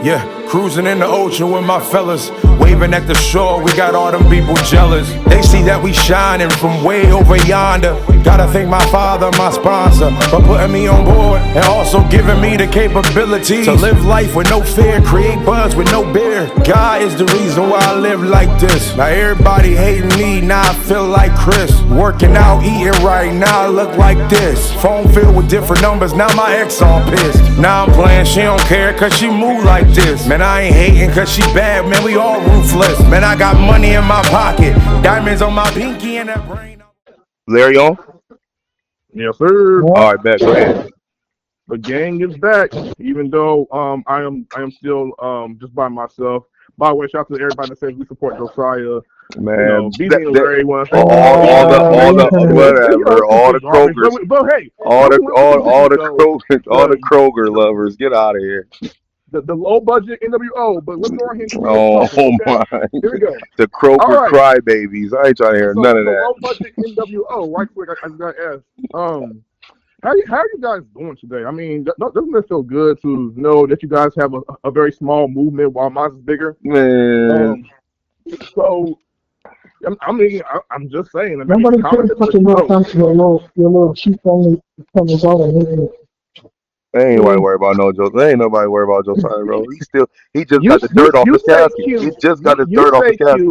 Yeah, cruising in the ocean with my fellas, waving at the shore, we got all them people jealous. They see that we shining from way over yonder. Gotta thank my father, my sponsor, for putting me on board and also giving me the capability to live life with no fear, create buzz with no beer. God is the reason why I live like this. Now everybody hating me, now I feel like Chris. Working out, eating right, now I look like this. Phone filled with different numbers, now my ex all pissed. Now I'm playing, she don't care cause she move like this. Man, I ain't hating cause she bad, man, we all ruthless. Man, I got money in my pocket, diamonds on my pinky and that brain. Larry on? Yes, sir. All right, bet. Go ahead. The gang is back, even though I am still just by myself. By the way, shout out to everybody that says we support Josiah. Man, BZ and Larry want to say all the whatever, all the Krogers, but hey, all the Kroger lovers, get out of here. The low budget NWO, but let's go ahead and Oh okay? my! Here we go. The Kroger Right. crybabies. I ain't trying to hear none of that. Low budget NWO. Right quick, I just got to ask. How are you guys doing today? I mean, doesn't it feel good to know that you guys have a very small movement while mine is bigger? Man. So, I mean, I'm just saying. I mean, Nobody cares what you know comes to your little cheap only comes out and Ain't nobody worried about no Josiah. Ain't nobody worried about Josiah, bro. He just got the dirt off his casket. He just got the dirt off his casket.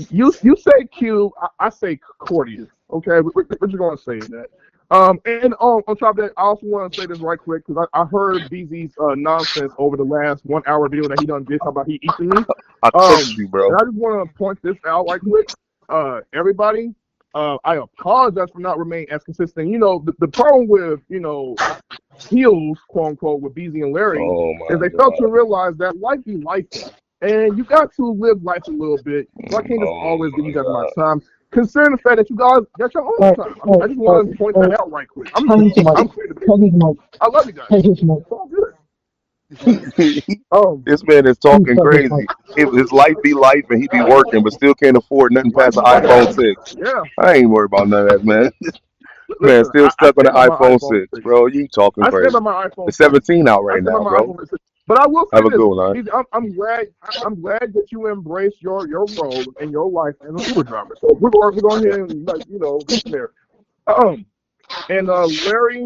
You say Q, I say Cordius. Okay, what you gonna say in that? And on top of that, I also want to say this right quick because I heard BZ's nonsense over the last 1 hour video that he done did talk about he eating me. I told you, bro. And I just want to point this out right quick. Everybody, I apologize for not remaining as consistent. You know, the problem with, heels, quote unquote, with BZ and Larry is they fail to realize that life be life. And you got to live life a little bit. So I can't just always give you guys my time. Considering the fact that you guys got your own time. I just want to point that out right quick. I'm clear to I love you guys. It's all good. This man is talking crazy. His life be life and he be working, but still can't afford nothing past an iPhone 6. Yeah. I ain't worried about none of that, man. Man, still stuck on the iPhone 6, bro. You talking crazy. The 17 out right now, bro. But I will say have a good one, I'm glad that you embrace your role and your life as a Uber driver. So we're going ahead and get there. And Larry,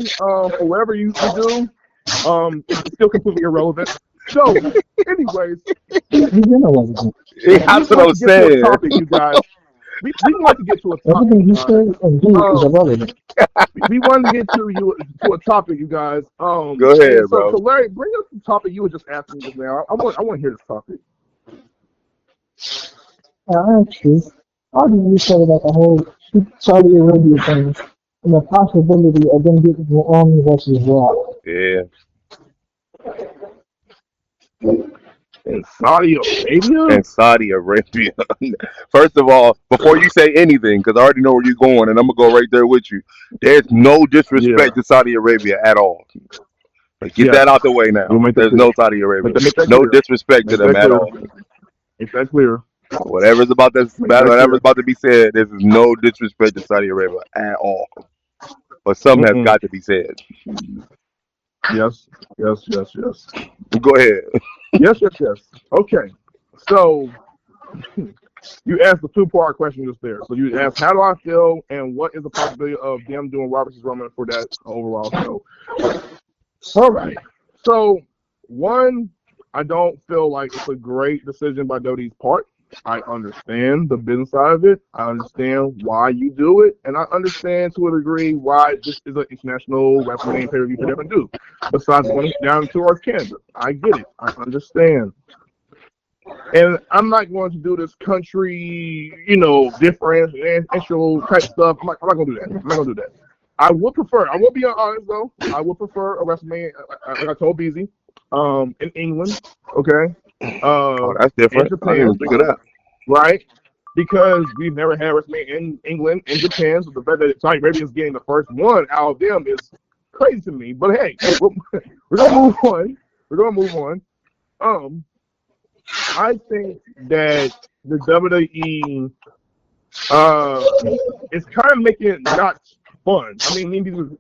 whatever you do, it's still completely irrelevant. So, anyways, that's what I'm saying. Topic, you guys. We want to get to a topic. Everything you say and do is irrelevant. We want to get to a topic, you guys. Go ahead, bro. So Larry, bring up the topic you were just asking just now. I want to hear this topic. Actually, how do you feel about the whole Saudi Arabia thing and the possibility of them getting the army versus Raw? Yeah. In Saudi Arabia? First of all, before you say anything, because I already know where you're going, and I'm going to go right there with you, there's no disrespect to Saudi Arabia at all. Get that out the way now. There's no Saudi Arabia. No disrespect to them at all. Make that clear. Whatever's about to be said, there's no disrespect to Saudi Arabia at all. But some has got to be said. Yes. Go ahead. Yes. Okay. So you asked a two-part question just there. So you asked, how do I feel, and what is the possibility of them doing Roberts vs. Roman for that overall show? All right. So one, I don't feel like it's a great decision by WWE's part. I understand the business side of it. I understand why you do it, and I understand to a degree why this is an international wrestling pay-per-view for them to do. Besides going down towards Canada, I get it. I understand. And I'm not going to do this country, differential type stuff. I'm not going to do that. I would be honest though, I would prefer a WrestleMania, like I told BZ, in England, okay? That's different. Japan, I didn't even think of that. Right? Because we've never had WrestleMania in England and Japan, so the fact that Saudi Arabia is getting the first one out of them is crazy to me. But hey, we're gonna move on. I think that the WWE is kind of making it not fun. I mean, these was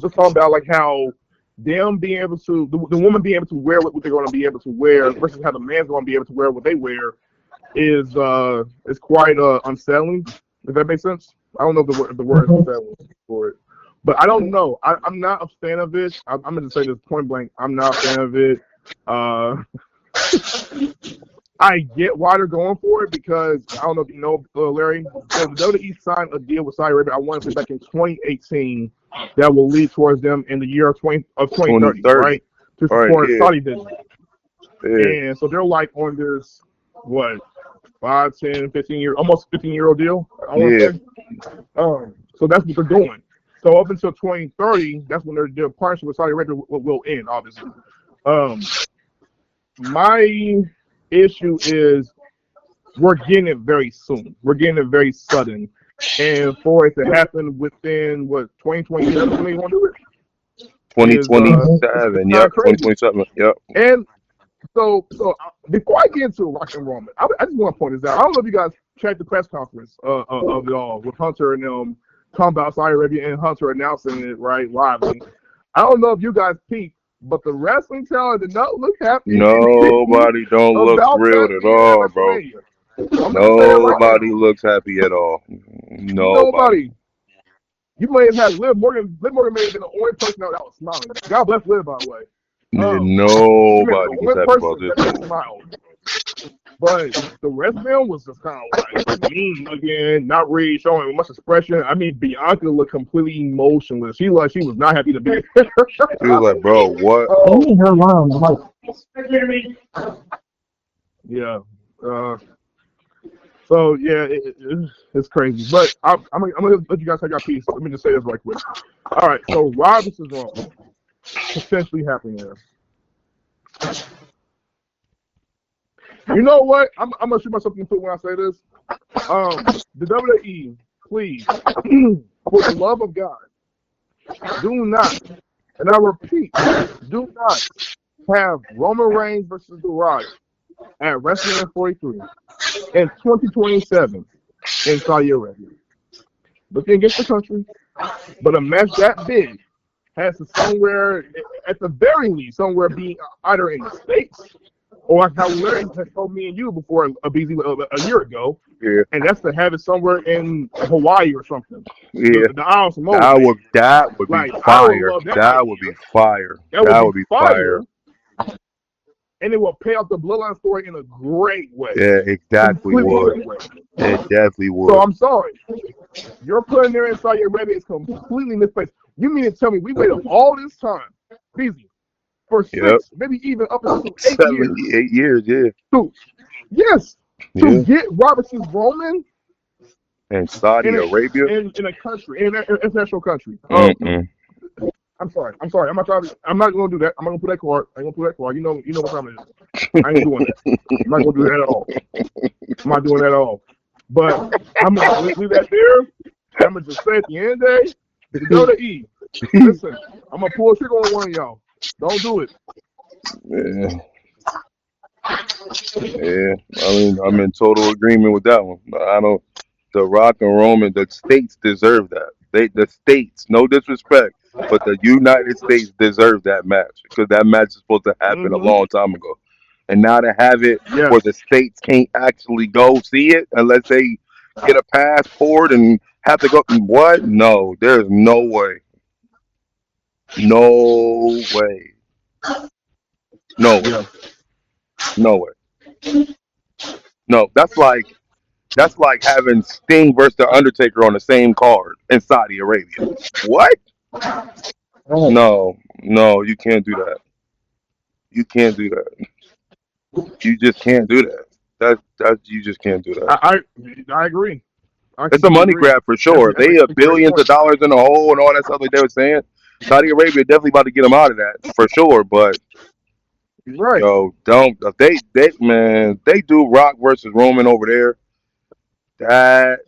just talking about like how them being able to, the woman being able to wear what they're going to be able to wear versus how the man's going to be able to wear what they wear is quite unsettling. If that makes sense. I don't know if the word is unsettling for it, but I don't know. I'm not a fan of it. I'm going to say this point blank. I'm not a fan of it. I get why they're going for it because I don't know if you know, Larry. So the WWE signed a deal with Saudi Arabia. I want to say back in 2018 that will lead towards them in the year of 2030, right? To support Saudi business. And so they're like on this 5, 10, 15 year, almost 15-year-old deal. I want to say. So that's what they're doing. So up until 2030, that's when their partnership with Saudi Arabia will end, obviously. My issue is we're getting it very soon. We're getting it very sudden. And for it to happen within, 2027, when they want to do it? 2027, yep, 2027, yep. And so before I get into Rock and Roman, I just want to point this out. I don't know if you guys checked the press conference of it all with Hunter and them talking about Saudi Arabia and Hunter announcing it, right, live. I don't know if you guys peeped, but the wrestling talent did not look happy. Nobody don't look thrilled at all, bro. Nobody looks happy at all. Nobody. You may have had Liv Morgan. Liv Morgan may have been the only person that was smiling. God bless Liv, by the way. Nobody was happy about this. But the rest of them was just kind of like mean again, not really showing much expression. I mean, Bianca looked completely emotionless. She was not happy to be there. She was like, bro, what? Her line, like, yeah. So yeah, it's crazy. But I'm gonna let you guys take your piece. Let me just say this right quick. All right. So why this is wrong? Potentially happening there. You know what? I'm gonna shoot myself in the foot when I say this. The WWE, please, for the love of God, do not, and I repeat, do not have Roman Reigns versus The Rock at WrestleMania 43 in 2027 in Saudi Arabia. Looking against the country, but a match that big has to somewhere, at the very least, somewhere be either in the States or like how Larry has told me and you before a year ago, and that's to have it somewhere in Hawaii or something. Yeah, the Isle of Samoa. That would be fire. That would be fire. That would be fire. And it will pay off the Bloodline story in a great way. Yeah, exactly would. It definitely would. So I'm sorry. You're putting there in Saudi Arabia is completely misplaced. You mean to tell me we waited all this time, easy, for 6, maybe even up to 8 years. 8 years, yeah. To get Robertson's Roman and Saudi Arabia in a country, in an international country. I'm sorry. I'm not going to do that. I'm not going to put that card. I ain't going to put that card. You know what time it is. I ain't doing that. I'm not going to do that at all. I'm not doing that at all. But I'm going to leave that there. I'm going to just say at the end of the day, the WWE, listen, I'm going to pull a trigger on one of y'all. Don't do it. Yeah. I mean, I'm in total agreement with that one. The Rock and Roman, the states deserve that. The states, no disrespect, but the United States deserve that match because that match is supposed to happen a long time ago. And now to have it where the states can't actually go see it unless they get a passport and have to go. What? No, there's no way. No way. No way. No way. No, that's like having Sting versus The Undertaker on the same card in Saudi Arabia. What? No, you can't do that. You can't do that. You just can't do that. You just can't do that. I agree. It's a money grab for sure. They have billions of dollars in the hole and all that stuff like they were saying. Saudi Arabia definitely about to get them out of that for sure. But right. Yo, they do Rock versus Roman over there. That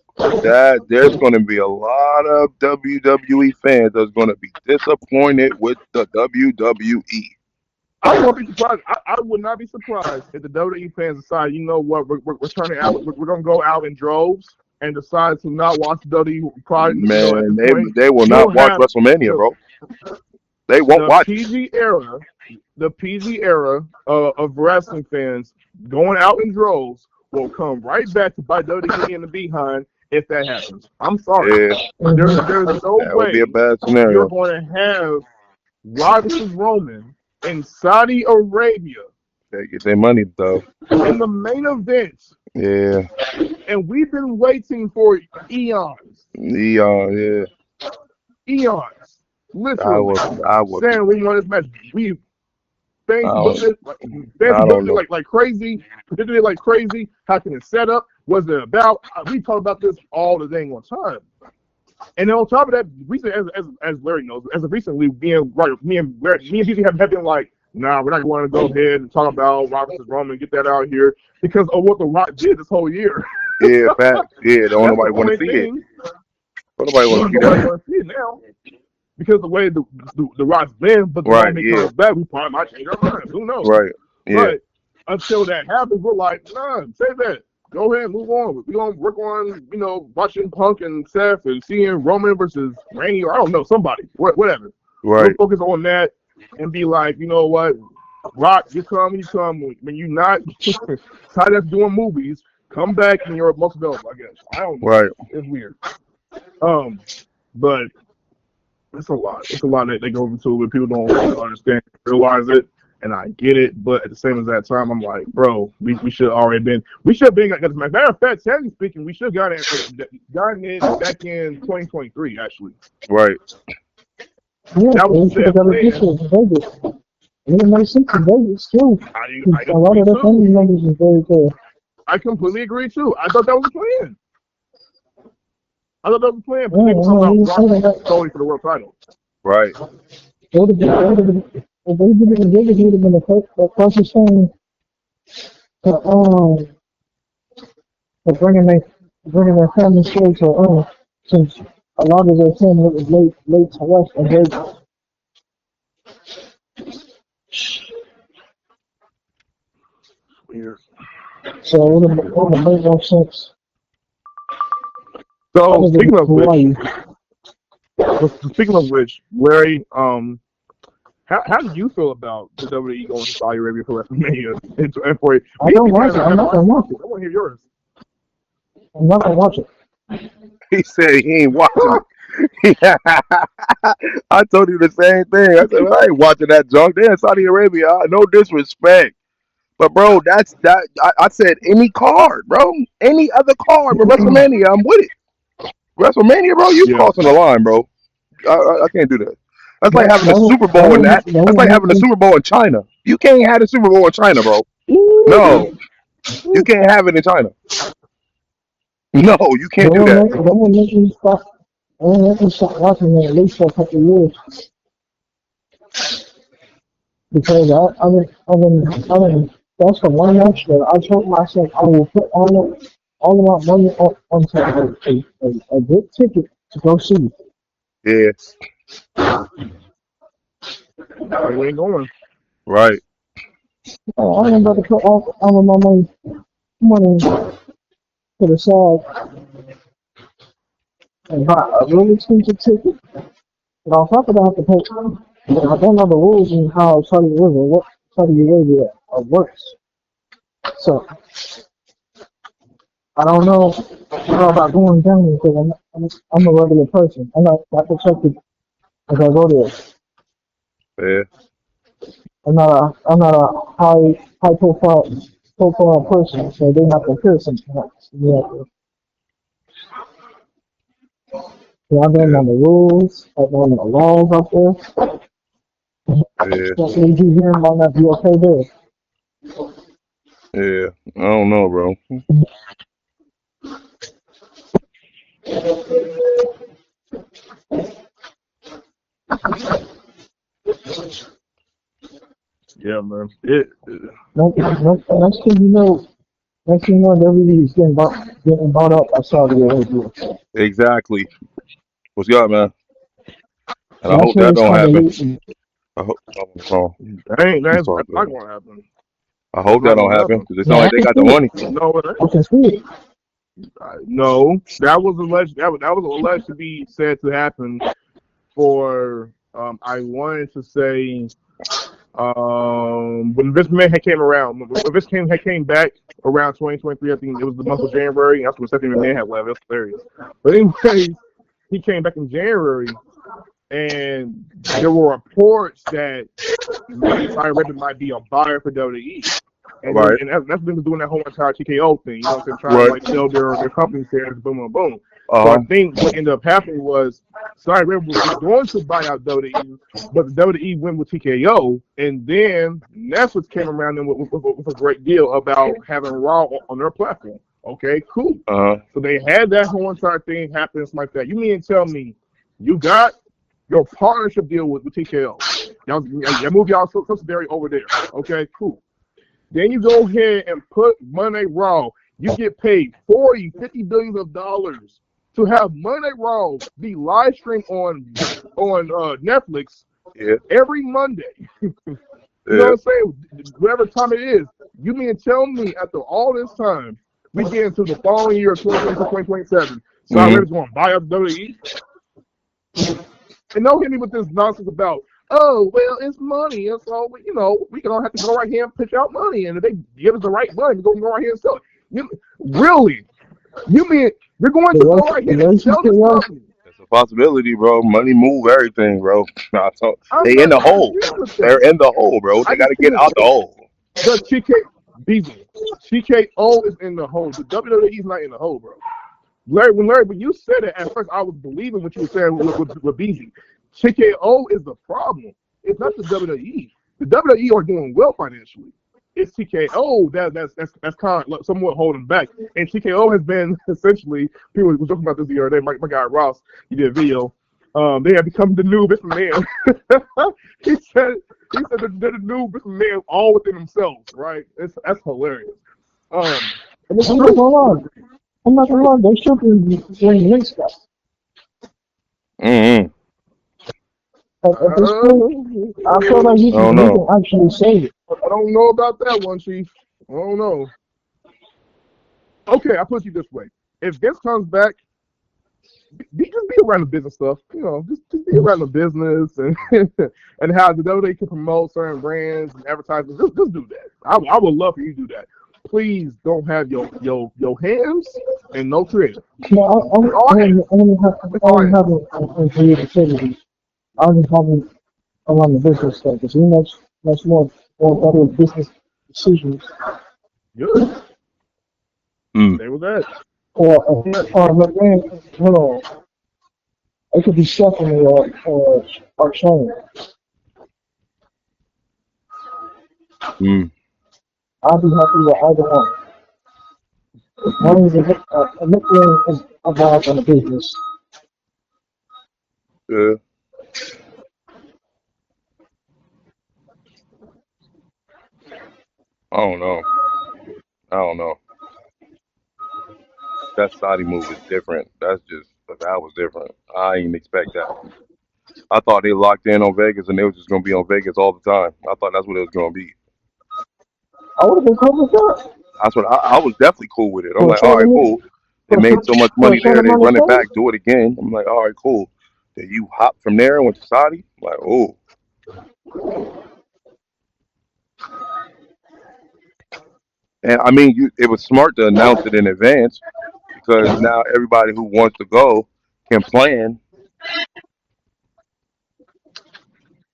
there's going to be a lot of WWE fans that's going to be disappointed with the WWE. I won't be surprised. I would not be surprised if the WWE fans decide, you know what, we're turning out. We're going to go out in droves and decide to not watch WWE. Man, they will not watch WrestleMania, bro. They won't watch it. The PG era of wrestling fans going out in droves will come right back to bite WWE in the behind if that happens. I'm sorry. Yeah. There's no That would way be a bad you're scenario. going to have Rock vs. Roman in Saudi Arabia They get their money though. in the main event. Yeah. And we've been waiting for eons. Yeah. Eons. Literally. I would. Saying we want this match. We fans booked it like crazy, predicted it like crazy. How can it set up? What's it about? We talk about this all the dang on time. And then on top of that, recently, as Larry knows, as of recently, me and DC have been like, nah, we're not going to go ahead and talk about Rock vs. Roman and get that out here because of what The Rock did this whole year. Yeah, fact. Yeah, don't nobody want to see it. Don't nobody want to see it now. Because the way the Rock's been, but the moment he comes back, we probably might change our minds. Who knows? Right. Yeah. But until that happens, we're like, nah, say that. Go ahead and move on. We're going to work on, watching Punk and Seth and seeing Roman versus Randy or I don't know, somebody. Whatever. Right. We'll focus on that and be like, you know what? Rock, you come. When you're not tired of doing movies, come back and you're most available, I guess. I don't know. Right. It's weird. But it's a lot. It's a lot that they go into it. People don't understand, realize it, and I get it. But at the same as that time, I'm like, bro, we should have already been. We should have been. As a matter of fact, technically speaking, we should have gotten it back in 2023, actually. Right. Yeah, that was Vegas. It makes sense in Vegas too. A lot of the family members is very good. I completely agree too. I thought that was the plan. But they were talking about solely for the world title. Right. If they did it in Vegas, it would have been the closest thing to bringing their family straight to since a lot of their family was late to rest in Vegas. Weird. So it would have made no sense. So speaking of which, Larry, how do you feel about the WWE going to Saudi Arabia for WrestleMania? I don't watch it. I'm not gonna watch it. I want to hear yours. I'm not gonna watch it. He said he ain't watching it. I told you the same thing. I said, I ain't watching that junk. They're in Saudi Arabia. No disrespect. But, bro, that's that. I said any card, bro. Any other card but WrestleMania, I'm with it. WrestleMania, bro, you crossing the line, bro. I can't do that. That's like having a Super Bowl in that. That's like having a Super Bowl in China. You can't have a Super Bowl in China, bro. No. You can't have it in China. No, you can't do that. They won't let me stop watching it at least for a couple of years. Because I've been that's the one match that I told myself I will put all of my money onto a good ticket to go see. Yeah. We ain't going. Right. I ain't about to put all of my money to the side and buy a really expensive ticket. And on top of that, I have to pay. I don't know the rules and how Saudi Arabia works. So I don't know about going down because I'm a regular person. I'm not protected as I go there. Yeah. I'm not a high profile person, so they have to fear something else. So I've been on the rules, I've been on the laws up there. Yeah. So AG here might not be okay there. Yeah. I don't know, bro. Yeah, man. Next thing you know, WWE is getting bought up by Saudi Arabia. Exactly. What's up, man? And I hope that don't happen. I hope. That's not going to happen. I hope that don't happen because it sounds like they got the money. No, it I can see it. No, that was alleged. That was alleged to be said to happen for I wanted to say when Vince McMahon came around, when Vince came back around 2023, I think it was the month of January. That's when Stephanie McMahon had left. It was hilarious. But anyways, he came back in January, and there were reports that Saudi Arabia might be a buyer for WWE. And, Right. and that's been doing that whole entire TKO thing. You know what I'm saying? Trying to like sell their company shares, boom, boom, boom. So I think what ended up happening was Saudi Arabia was going to buy out WWE, but the WWE went with TKO, and then Netflix came around and with a great deal about having Raw on their platform. Okay, cool. So they had that whole entire thing happen, something like that. You mean to tell me you got your partnership deal with TKO? Y'all move y'all subsidiary over there. Okay, cool. Then you go ahead and put Monday Night Raw. You get paid $40-50 billion to have Monday Night Raw be live streamed on Netflix every Monday. You know what I'm saying? Whatever time it is. You mean tell me after all this time, we get into the following year, 2027, Saudi Arabia's going to buy up WWE? And don't hit me with this nonsense about, oh, well, it's money. And so, we can all have to go right here and pitch out money. And if they give us the right money, we're going to go right here and sell it. Really? You mean you're going to go right here and sell this company? It's a possibility, bro. Money move everything, bro. They in the hole. They're in the hole, bro. They got to get out the hole. The TKO is in the hole. The WWE is not in the hole, bro. Larry, when you said it, at first I was believing what you were saying with BZ. TKO is the problem. It's not the WWE. The WWE are doing well financially. It's TKO that's kind of somewhat holding back. And TKO has been essentially, people were talking about this the other day. My guy Ross, he did a video. They have become the new Vince McMahon. he said that they're the new Vince McMahon all within themselves, right? That's hilarious. I'm not gonna lie, they should be doing link stuff. At this point, I feel like you can actually save it. I don't know about that one, Chief. I don't know. Okay, I'll put you this way. If Vince comes back, just be around the business stuff. Just be around the business and and how the WWE can promote certain brands and advertising. Just do that. I would love for you to do that. Please don't have your hands and no creative. No, I only have a creativity. I only have it around the business stuff. Because much more better business decisions. Good. Stay with that. Or man, it could be Stephanie or Shane. I'll be happy with either one. As long as a nickname is involved in the business. Yeah. I don't know. That Saudi move is different. That was different. I didn't expect that. I thought they locked in on Vegas and they was just gonna be on Vegas all the time. I thought that's what it was gonna be. I would have been cool with that. That's what I was definitely cool with it. I'm like, all right, cool. They made so much money there, they run it back, do it again. I'm like, all right, cool. Then you hop from there and went to Saudi? I'm like, oh. And I mean, it was smart to announce it in advance because now everybody who wants to go can plan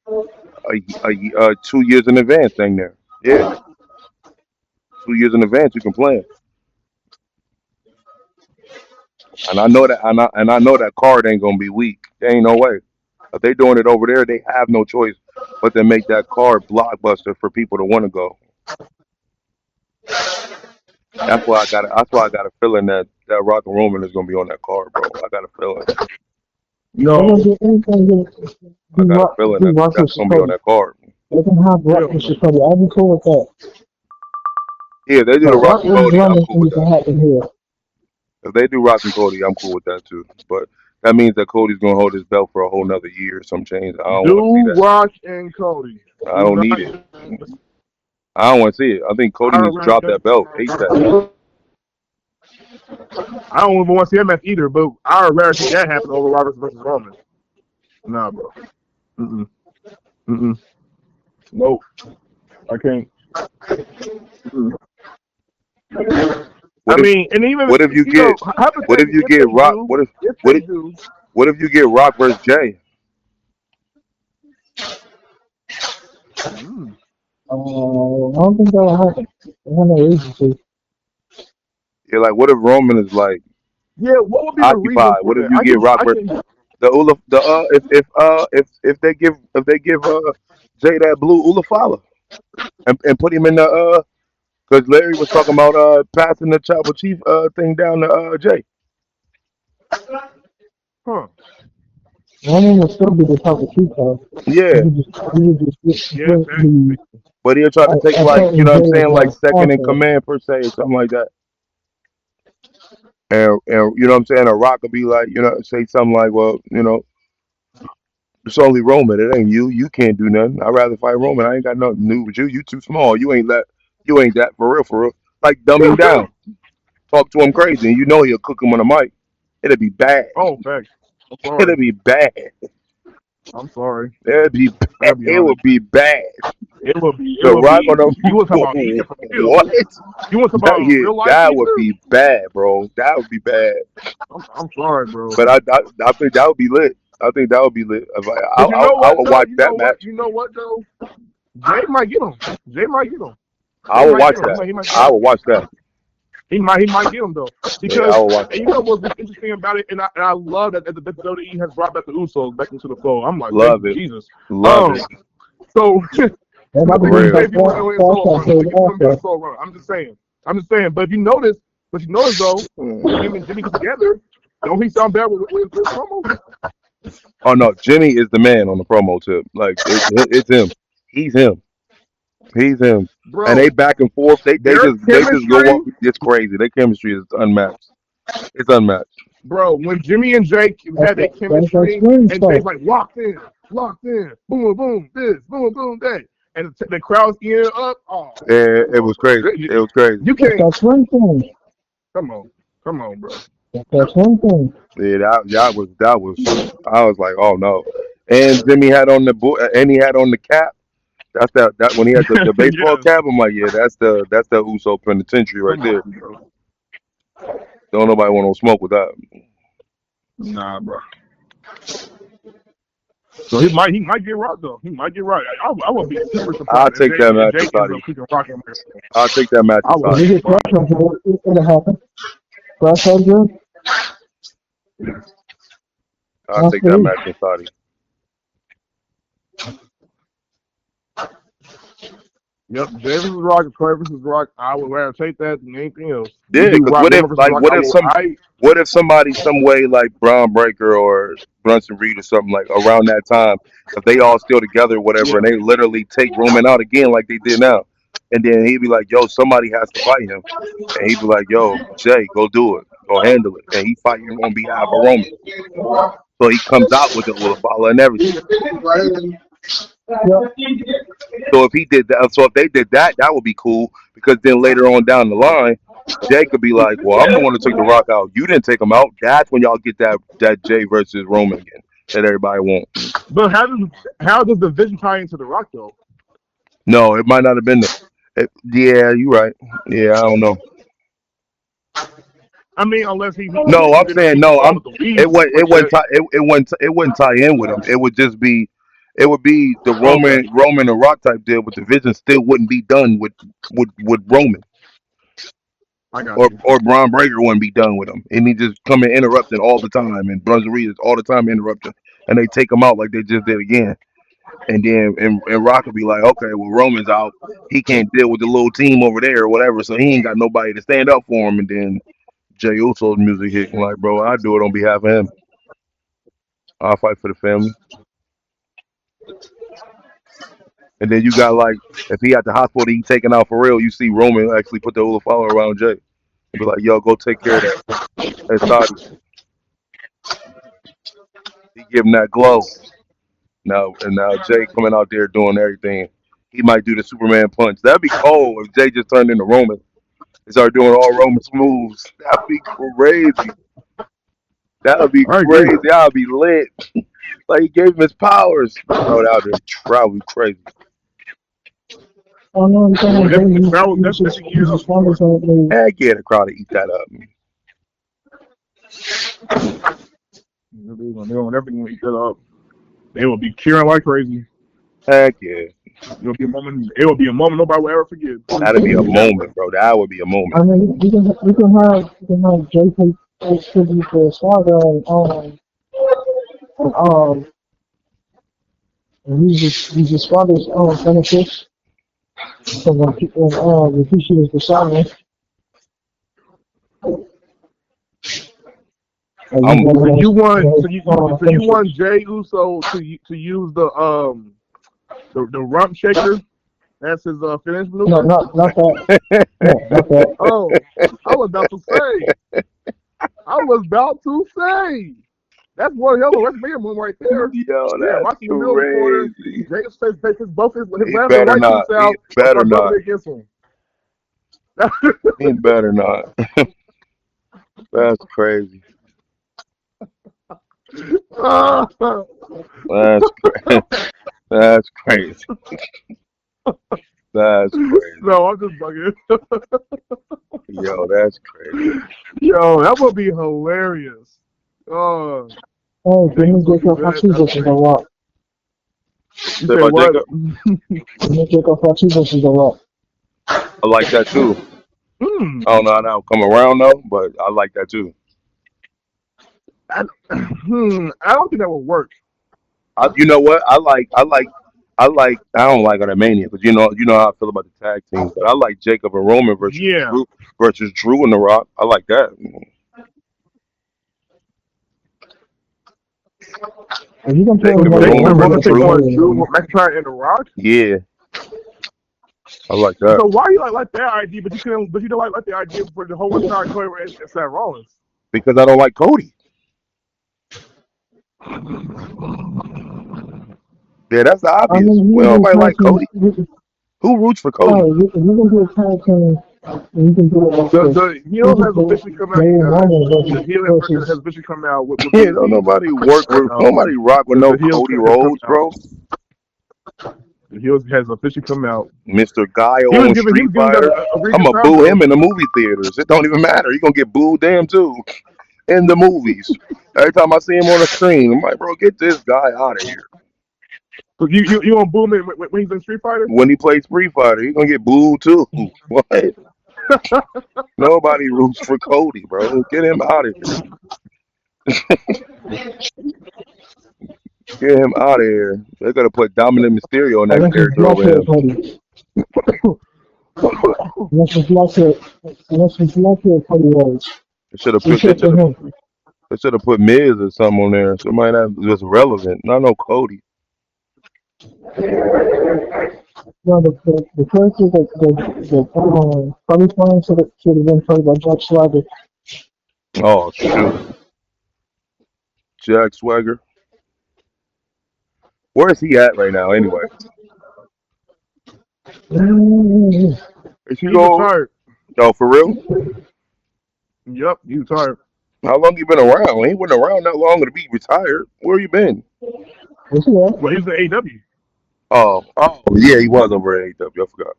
2 years in advance. Thing there, yeah, 2 years in advance you can plan. And I know that, and I know that card ain't gonna be weak. There ain't no way. If they doing it over there, they have no choice but to make that card blockbuster for people to want to go. That's why I got a feeling that Rock and Roman is gonna be on that card, bro. I got a feeling. No. I got a feeling that's gonna be on that card. They can have Rock and Chicago. I'll be cool with that. Yeah, they do the Rock and Cody. I'm cool with that. Here. If they do Rock and Cody, I'm cool with that too. But that means that Cody's gonna hold his belt for a whole nother year or some change. I don't want to see that. Rock and Cody. I don't need it. I don't want to see it. I think Cody needs to drop that belt ASAP. I don't even want to see that match either, but I would rather see that happen over Roberts versus Roman. Nah, bro. Mm-mm. Mm-mm. Nope. I can't. Mm-mm. What I if mean, and even what if you you know, get what if hypothetically, you if get they Rock? do, What if if what they if do, what if you get Rock versus Jay? mm. I don't think that'll happen. I have no reason to. You're like, what if Roman is like Yeah, what would be the reason occupied? for What if that? you get Rock I versus can. the Ula the if they give Jay that blue Ulafala and put him in the because Larry was talking about passing the Tribal Chief thing down to Jay. Huh? Roman will still be the top of two though. Yeah, He would just Yeah, split the but he'll try to take a like you certain know what I'm day saying like of second in also. command per se or something like that. And you know what I'm saying? A Rock could be like, you know, say something like, well, you know, it's only Roman. It ain't you. You can't do nothing. I'd rather fight Roman. I ain't got nothing to do with you. You too small. You ain't that for real, for real. Like dumb him down. Talk to him crazy, and you know he'll cook him on the mic. It'll be bad. Oh, thanks. I'm It'll sorry. be bad. I'm sorry. It'll be I bad. gotta be It will honest. be bad. It will be. It The will Rock on be. You want to talk about the heat for real? what? You want to talk That, about yeah, real life that would heater? be bad, bro. That would be bad. I'm sorry, bro. But I think that would be lit. I think that would be lit. But you know I what would though? watch that match. You know what though? Jay might get him. Jay might get him. I Jay would might watch get him. that. He might. I would watch that. He might get him though, Yeah, because I would watch and you that. know what's interesting about it, and I love that the WWE has brought back the Usos back into the fold. I'm like, thank Love you, it. Jesus. Love it. So They're about to For bring say real. back if you want to go in fast soul run, track if you want to be a also. soul run, I'm just saying. But you notice though, when him and Jimmy get together, don't he sound bad with his promo? Oh no, Jimmy is the man on the promo tip. Like it's him. He's him. He's him. And they Bro, back and forth. their They just go chemistry, off. It's crazy. Their chemistry is unmatched. It's unmatched. bro. When Jimmy and Jake had their That's that chemistry, screen and Jake's stuff. like locked in, boom, boom, this, boom, boom, that, and the crowd's eating it up. Oh, It was crazy. It was crazy. you That's can't. that swing thing. Come on, bro. That's that swing thing. Yeah, that was. I was like, oh no. And Jimmy had on the and he had on the cap. That's that when he had the baseball Yes. cap. I'm like, yeah, that's the Uso penitentiary right Come there. on, bro. Don't nobody want no smoke with that. Nah, bro. So he might get rocked though. He might get rocked. I would be super I'll surprised if take that If match to Jake ends Saudi. up kicking rock in there. I'll take that match to I would If be we Saudi. get surprised. pressure, it'll happen. Pressure good. I'll take that Absolutely. match to Saudi. Yep, Jay versus Rock, Clay versus Rock. I would rather take that than anything else. You Yeah, do because Rock Roman versus Rock. what if somebody some way like Braun Breaker or Brunson Reed or something like around that time, if they all still together or whatever, Yeah. and they literally take Roman out again like they did now, and then he'd be like, "Yo, somebody has to fight him," and he'd be like, "Yo, Jay, go do it, go handle it," and he fighting on behalf of Roman, so he comes out with the Ulafala and everything. So if he did that, so if they did that, that would be cool because then later on down the line, Jay could be like, "Well, I'm the one to take the Rock out. You didn't take him out." That's when y'all get that Jay versus Roman again that everybody wants. But how does the vision tie into the Rock though? No, it might not have been yeah, you right. Yeah, I don't know. I mean, unless No, I'm did saying anything no. involved with the weed, It but wouldn't yet tie it wouldn't tie in with him. It would just be it would be the okay, Roman and Rock type deal, but the Vision still wouldn't be done with Roman. I got you. Or Braun Breaker wouldn't be done with him, and he just come and interrupting all the time, and Brunson Reed is all the time interrupting, and they take him out like they just did again, and then and Rock will be like, okay, well Roman's out, he can't deal with the little team over there or whatever, so he ain't got nobody to stand up for him, and then Jey Uso's music hit, and like, bro, I do it on behalf of him, I'll fight for the family, and then you got like, if he at the hospital, he taken out for real, you see Roman actually put the Hula follow around Jay, and be like, yo, go take care of that, that's Saudi, he give him that glow. Now Jay coming out there doing everything. He might do the Superman punch. That'd be cold if Jay just turned into Roman and started doing all Roman's moves. That'd be crazy. That'd be I agree. crazy. I'd be lit. Like he gave him his powers. Bro, that would probably crazy. Oh no, That's he's the strongest on the Heck yeah, the crowd to eat that up. They're gonna eat that up. They will be cheering like crazy. Heck yeah. It will be a moment. It will be a moment nobody will ever forget. That'd be a moment, bro. That would be a moment. I mean, you can have JP tribute to Swagger and he's just Swagger's benefits. So when she was the Swagger. So you want Jay Uso to use the rump shaker. That's his finish move. No, not that. No, not that. Oh, I was about to say. That's one hell of a WrestleMania move right there. Yo, that's watching the middle crazy. Jay's faces both his left better and right not. out. He better not. Against him. He better not. That's crazy. That's crazy. That's crazy. That's crazy. No, I'm just bugging. Yo, that's crazy. Yo, that would be hilarious. Oh, Jimmy Jacob Fatu versus The Rock. You say what? Jimmy Jacob Fatu versus The Rock. I like that too. I don't know how that'll come around though, but I like that too. I don't think that would work. You know what? I don't like on Mania, but you know how I feel about the tag teams. But I like Jacob and Roman versus Drew and The Rock. I like that. If you can play Jacob and Roman Drew McIntyre and The Rock. Yeah, I like that. So why you like that idea, but you don't like the idea for the whole entire Cody and Seth Rollins? Because I don't like Cody. Yeah, that's the obvious. Well, nobody like Cody. Who roots for Cody? Oh, you can do a tag team. You can do it. The heel has officially come out. The heel has officially come out. Yeah, don't nobody work with nobody rock with no Cody Rhodes, bro. The heel has officially come out. Mr. Guy on Street Fighter. I'm gonna boo him in the movie theaters. It don't even matter. You're gonna get booed damn too. In the movies. Every time I see him on the screen, I'm like, bro, get this guy out of here. So you gonna boo him when he's in Street Fighter? When he plays Street Fighter, he's gonna get booed too. What? Nobody roots for Cody, bro. Get him out of here. Get him out of here. They're gonna put Dominant Mysterio in that character over him. They should have put Miz or something on there. Somebody that was relevant. Not no Cody. No, the character that Cody playing should have been played by Jack Swagger. Oh shoot. Jack Swagger. Where is he at right now anyway? Is he retired? Oh, for real? Yep, he's retired. How long you been around? He wasn't around that long to be retired. Where you been? Well, he's in AEW. Oh, yeah, he was over at AEW. I forgot.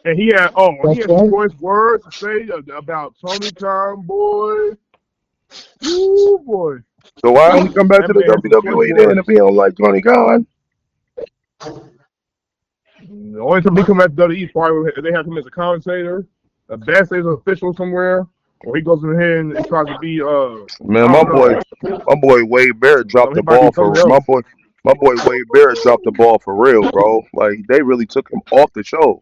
And he had some choice words to say about Tony Khan, boy. Ooh, boy. So why don't he come back to the WWE then if he don't like Tony Khan? The only time he come back to WWE is probably they have him as a commentator, a backstage official somewhere, or he goes in here and tries to be Man, my boy Wade Barrett dropped the ball for my boy Wade Barrett dropped the ball for real, bro. Like they really took him off the show.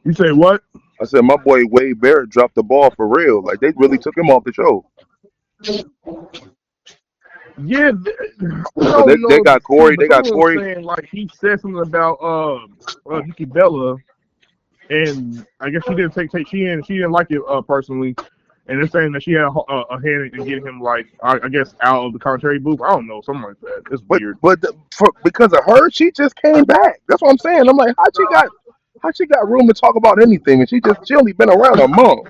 You say what? I said my boy Wade Barrett dropped the ball for real. Like they really took him off the show. Yeah, they got Corey. They got Corey. Saying, like he said something about Nikki Bella, and I guess she didn't she didn't like it personally, and they're saying that she had a hand in getting him like I guess out of the commentary booth. I don't know, something like that. It's weird. But because of her, she just came back. That's what I'm saying. I'm like, how she got room to talk about anything, and she only been around a month.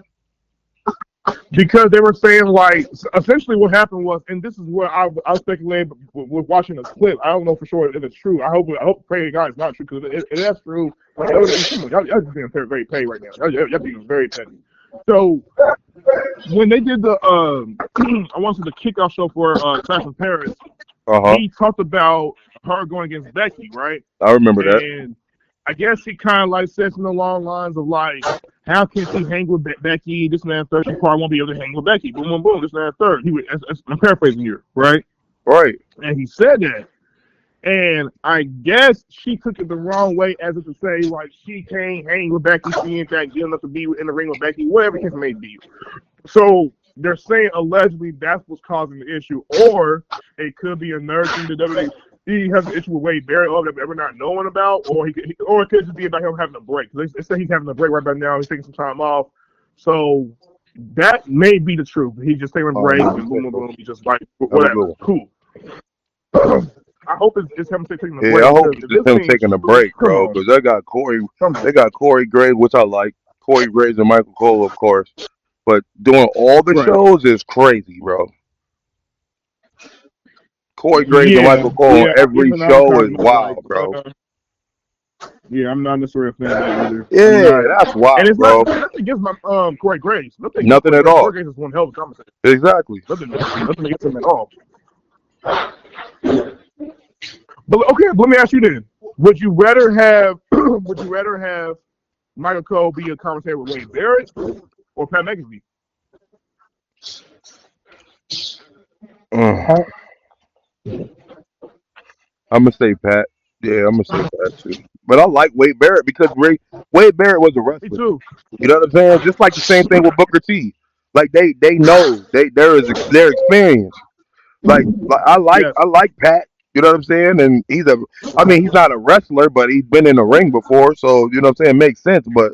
Because they were saying, like, essentially what happened was, and this is where I speculated with watching the clip. I don't know for sure if it's true. I hope pray to God it's not true, because if that's true, like, y'all just being very petty right now. Y'all being very petty. So when they did the I want to say the kickoff show for Clash of Paris, he talked about her going against Becky, right? I remember that. And I guess he kind of like said something along the lines of like, how can she hang with Becky? This and that third. She probably won't be able to hang with Becky. Boom, boom, boom. This and that third. I'm paraphrasing here, right? Right. And he said that. And I guess she took it the wrong way, as if to say, like, she can't hang with Becky. She ain't that good enough to be in the ring with Becky, whatever the case may be. So they're saying allegedly that's what's causing the issue. Or it could be a nerd thing. The WWE has an issue with Wade Barrett that we're not knowing about, or it could just be about him having a break. They say he's having a break right about now. He's taking some time off. So that may be the truth. He's just taking a break and boom, boom, boom. He's just like, whatever. Cool. I hope it's him taking a break. Yeah, I hope it's him taking a break, bro, because they got Corey Graves, which I like. Corey Graves and Michael Cole, of course. But doing all the shows is crazy, bro. Corey Graves and Michael Cole on every show is wild, bro. Yeah, I'm not necessarily a fan of that either. Yeah, that's wild, and it's bro. nothing against my Corey Graves. Nothing at all. Corey Graves is one hell of a commentator. Exactly. Nothing against him at all. But okay, let me ask you then: would you rather have Michael Cole be a commentator with Wade Barrett or Pat McAfee? I'm gonna say Pat. Yeah, I'm gonna say Pat too. But I like Wade Barrett because Wade Barrett was a wrestler. Me too. You know what I'm saying? Just like the same thing with Booker T. Like they know their experience. Like I like Pat. You know what I'm saying? And he's not a wrestler, but he's been in the ring before, so you know what I'm saying, it makes sense. But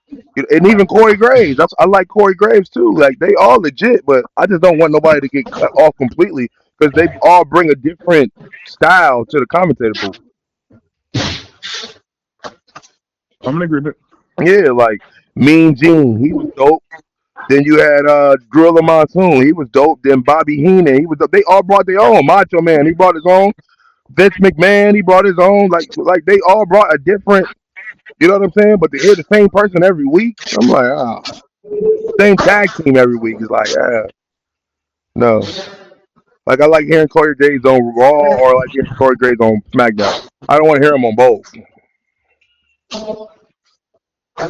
and even Corey Graves, I like Corey Graves too. Like they all legit, but I just don't want nobody to get cut off completely because they all bring a different style to the commentator booth. I'm in agreement. Yeah, like Mean Gene, he was dope. Then you had Driller Monsoon, he was dope. Then Bobby Heenan, he was dope. They all brought their own. Macho Man, he brought his own. Vince McMahon, he brought his own. Like they all brought a different. You know what I'm saying? But to hear the same person every week, I'm like, same tag team every week. It's like, no. Like I like hearing Corey Graves on Raw or I like hearing Corey Graves on SmackDown. I don't want to hear him on both.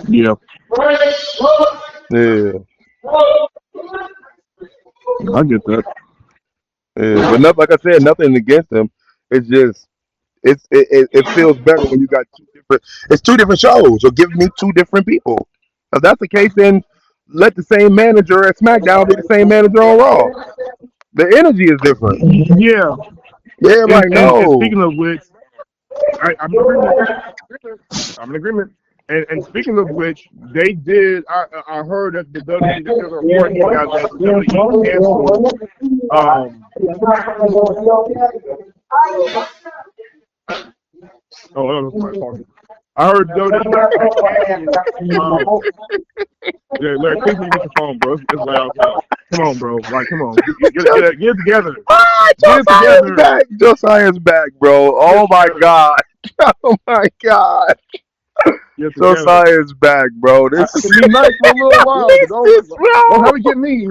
Yeah. Yeah. I get that. Yeah, but like I said, nothing against him. It's just it feels better when you got two different shows. So give me two different people. If that's the case, then let the same manager at SmackDown be the same manager on Raw. The energy is different. Yeah. Yeah, no. And speaking of which, I'm in agreement. And speaking of which, they did. I heard that the WWE there's a report came out that the WWE canceled. I heard WWE. Yeah, Larry, please get your phone, bro. It's loud. Come on, bro. Like, come on. Get it together. Josiah's back. Josiah's back, bro. Oh my God. Oh my God. Josiah's back, bro. This is be nice for a little while. Don't have to get me.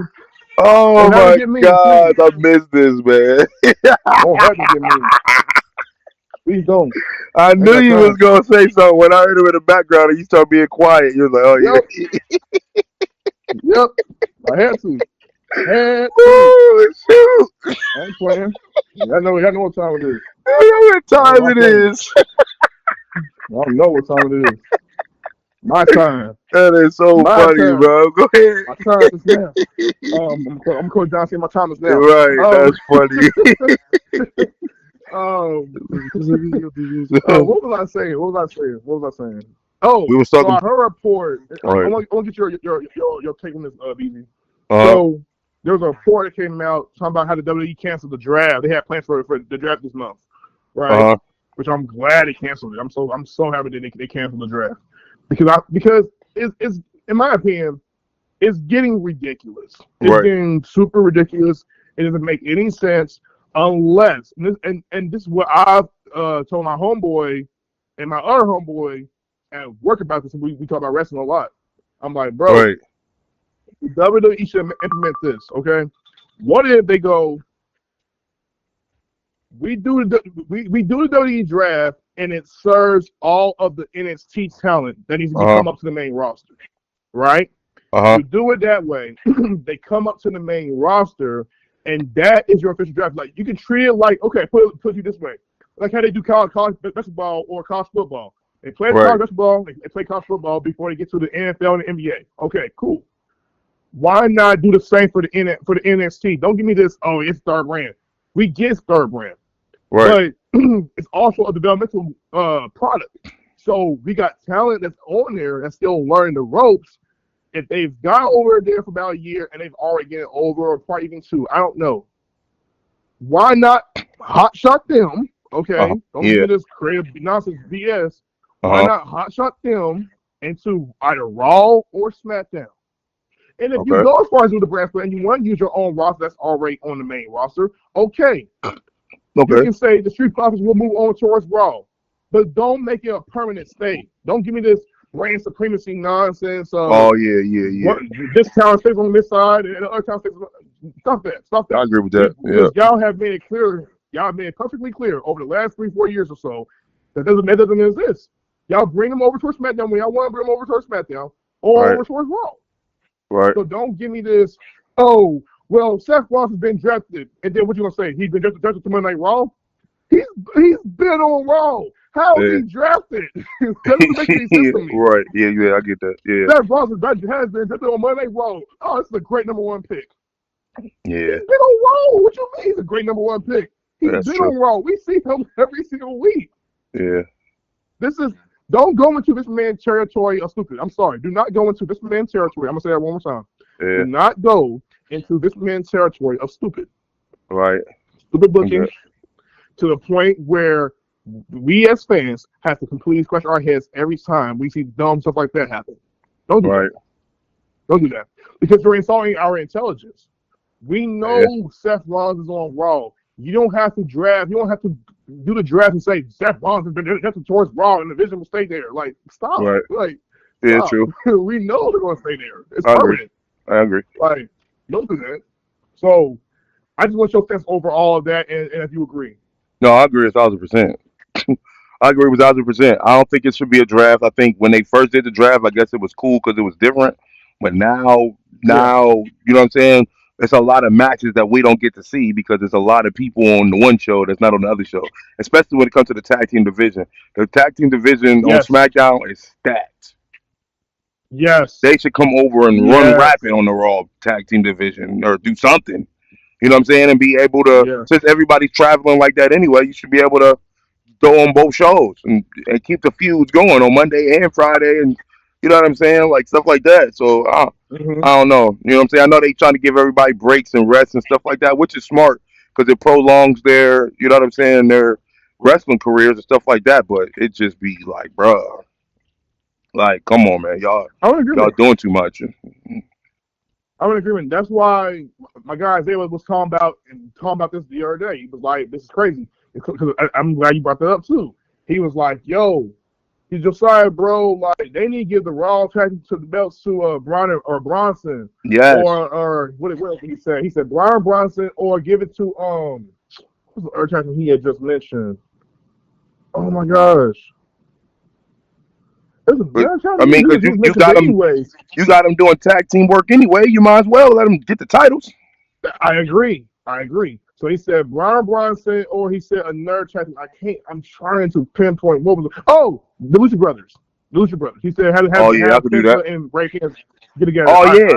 Oh my God, I missed this, man. Don't have to get me. Please don't. I knew you was gonna say something when I heard him in the background and you started being quiet. You was like, "Oh yeah." Yep. I had to. Oh shoot! I ain't playing. I know what time it is. I know what time it is. I don't know what time it is. My time. That is so funny, time. Bro. Go ahead. My time is now. I'm going down saying my time is now. Right, that's funny. What was I saying? Oh, we were talking. So I heard a report. Right. I want to get your take on this, BZ. So there was a report that came out talking about how the WWE canceled the draft. They had plans for the draft this month, right? Which I'm glad they canceled it. I'm so happy that they canceled the draft because it's in my opinion, It's getting ridiculous. It's Right. getting super ridiculous. It doesn't make any sense unless, and this is what I've told my homeboy and my other homeboy at work about this. We talk about wrestling a lot. I'm like, bro, Right. WWE should implement this, okay? What if they go, we do the WWE draft and it serves all of the NXT talent that needs to come up to the main roster, right? You do it that way. They come up to the main roster, and that is your official draft. Like, you can treat it like, okay, put you this way, like how they do college basketball or college football. They play college basketball, they play college football before they get to the NFL and the NBA. Okay, cool. Why not do the same for the NXT? Don't give me this, oh, it's third brand. We get third brand. Right. But it's also a developmental product. So we got talent that's on there that's still learning the ropes. If they've gone over there for about a year and they've already gotten over, or probably even 2, I don't know. Why not hotshot them? Okay, don't give me this creative nonsense BS. Why not hotshot them into either Raw or SmackDown? And if you go as far as do the brand split and you want to use your own roster that's already on the main roster, okay. You can say the Street Profits will move on towards Raw, but don't make it a permanent state. Don't give me this brand supremacy nonsense. This town stays on this side and the other town stays on. Stop that. I agree with that. Because y'all have made it clear. Y'all have made it perfectly clear over the last 3-4 years or so that doesn't exist. Y'all bring them over towards SmackDown when y'all want to bring them over towards SmackDown or over towards Raw. Right. So don't give me this, oh, well, Seth Rollins has been drafted. And then what you going to say? He's been drafted to Monday Night Raw? He's been on Raw. How is he drafted? That doesn't make any sense to me. Right. Yeah, I get that. Yeah. Seth Rollins has been drafted on Monday Night Raw. Oh, this is a great number 1 pick. Yeah. He's been on Raw. What you mean he's a great number 1 pick? He's been on Raw. We see him every single week. Yeah. Don't go into this man's territory of stupid. I'm sorry. Do not go into this man's territory. I'm going to say that one more time. Yeah. Do not go into this man's territory of stupid. Right. Stupid booking to the point where we as fans have to completely scratch our heads every time we see dumb stuff like that happen. Don't do that. Don't do that. Because you're insulting our intelligence. We know Seth Rollins is on Raw. You don't have to draft. You don't have to do the draft and say Seth Rollins has been drafted towards Raw and the division will stay there. Like, stop. Right. Like, yeah, stop. true. We know they're going to stay there. It's I permanent. agree. Like, don't do that. So, I just want your sense over all of that, and if you agree. No, I agree 1,000%. I agree with 1,000%. I don't think it should be a draft. I think when they first did the draft, I guess it was cool because it was different. But now, you know what I'm saying? It's a lot of matches that we don't get to see because there's a lot of people on the one show that's not on the other show, especially when it comes to the tag team division. The tag team division on SmackDown is stacked. Yes. They should come over and run rapid on the Raw tag team division or do something. You know what I'm saying? And be able to, since everybody's traveling like that anyway, you should be able to go on both shows and keep the feuds going on Monday and Friday, and you know what I'm saying, like stuff like that. So I don't know. You know what I'm saying? I know they trying to give everybody breaks and rest and stuff like that, which is smart because it prolongs their, you know what I'm saying, their wrestling careers and stuff like that. But it just be like, bruh, like, come on, man, y'all doing too much. I'm in agreement. That's why my guy Isaiah was talking about this the other day. He was like, "This is crazy." Because I'm glad you brought that up too. He was like, "Yo, he's Josiah, bro. Like, they need to give the Raw tag to the belts to Brian or Bronson, or what did he say? He said Brian Bronson, or give it to what's the other tag he had just mentioned? Oh my gosh." I mean, because you got them doing tag team work anyway. You might as well let them get the titles. I agree. So he said Brian Bronson, or he said another tag team. I'm trying to pinpoint what was it. Oh, the Lucha Brothers. He said have I could do that. And break hands get together.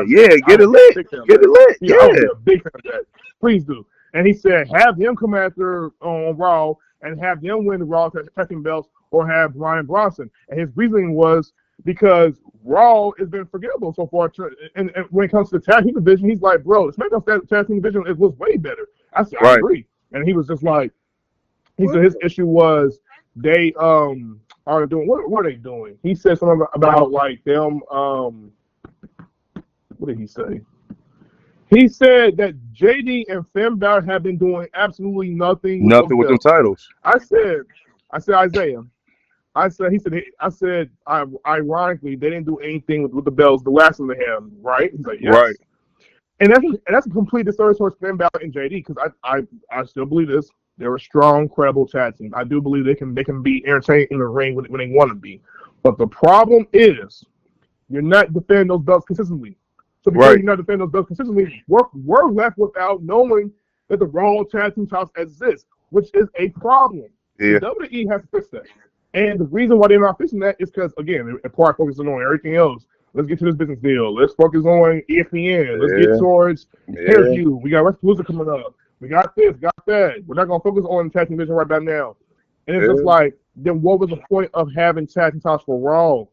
Get it lit. Yeah, I'm a big fan of that. Please do. And he said have them come after on Raw and have them win the Raw tag team belts, or have Brian Bronson. And his reasoning was because Raw has been forgettable so far. And when it comes to the tag team division, he's like, bro, the SmackDown tag team division was way better. I said, I agree. And he was just like, he said his issue was they are doing, what are they doing? He said something about like them, What did he say? He said that JD and Finn Balor have been doing absolutely nothing with them titles. I said, Isaiah. I said, ironically, they didn't do anything with the belts the last one they had, right? He's like, yes. Right. And that's a complete disservice towards Finn Balor and JD, because I still believe this. They're a strong, credible tag team. I do believe they can be entertaining in the ring when they want to be. But the problem is, you're not defending those belts consistently. So because you're not defending those belts consistently, we're left without knowing that the Raw tag team titles exist, which is a problem. Yeah. The WWE has to fix that. And the reason why they're not fixing that is because, again, they're part focusing on everything else. Let's get to this business deal. Let's focus on ESPN. Let's get towards pay-per-view. We got WrestleMania coming up. We got this, got that. We're not going to focus on the tag team division right about now. And it's just like, then what was the point of having tag team titles for Raw?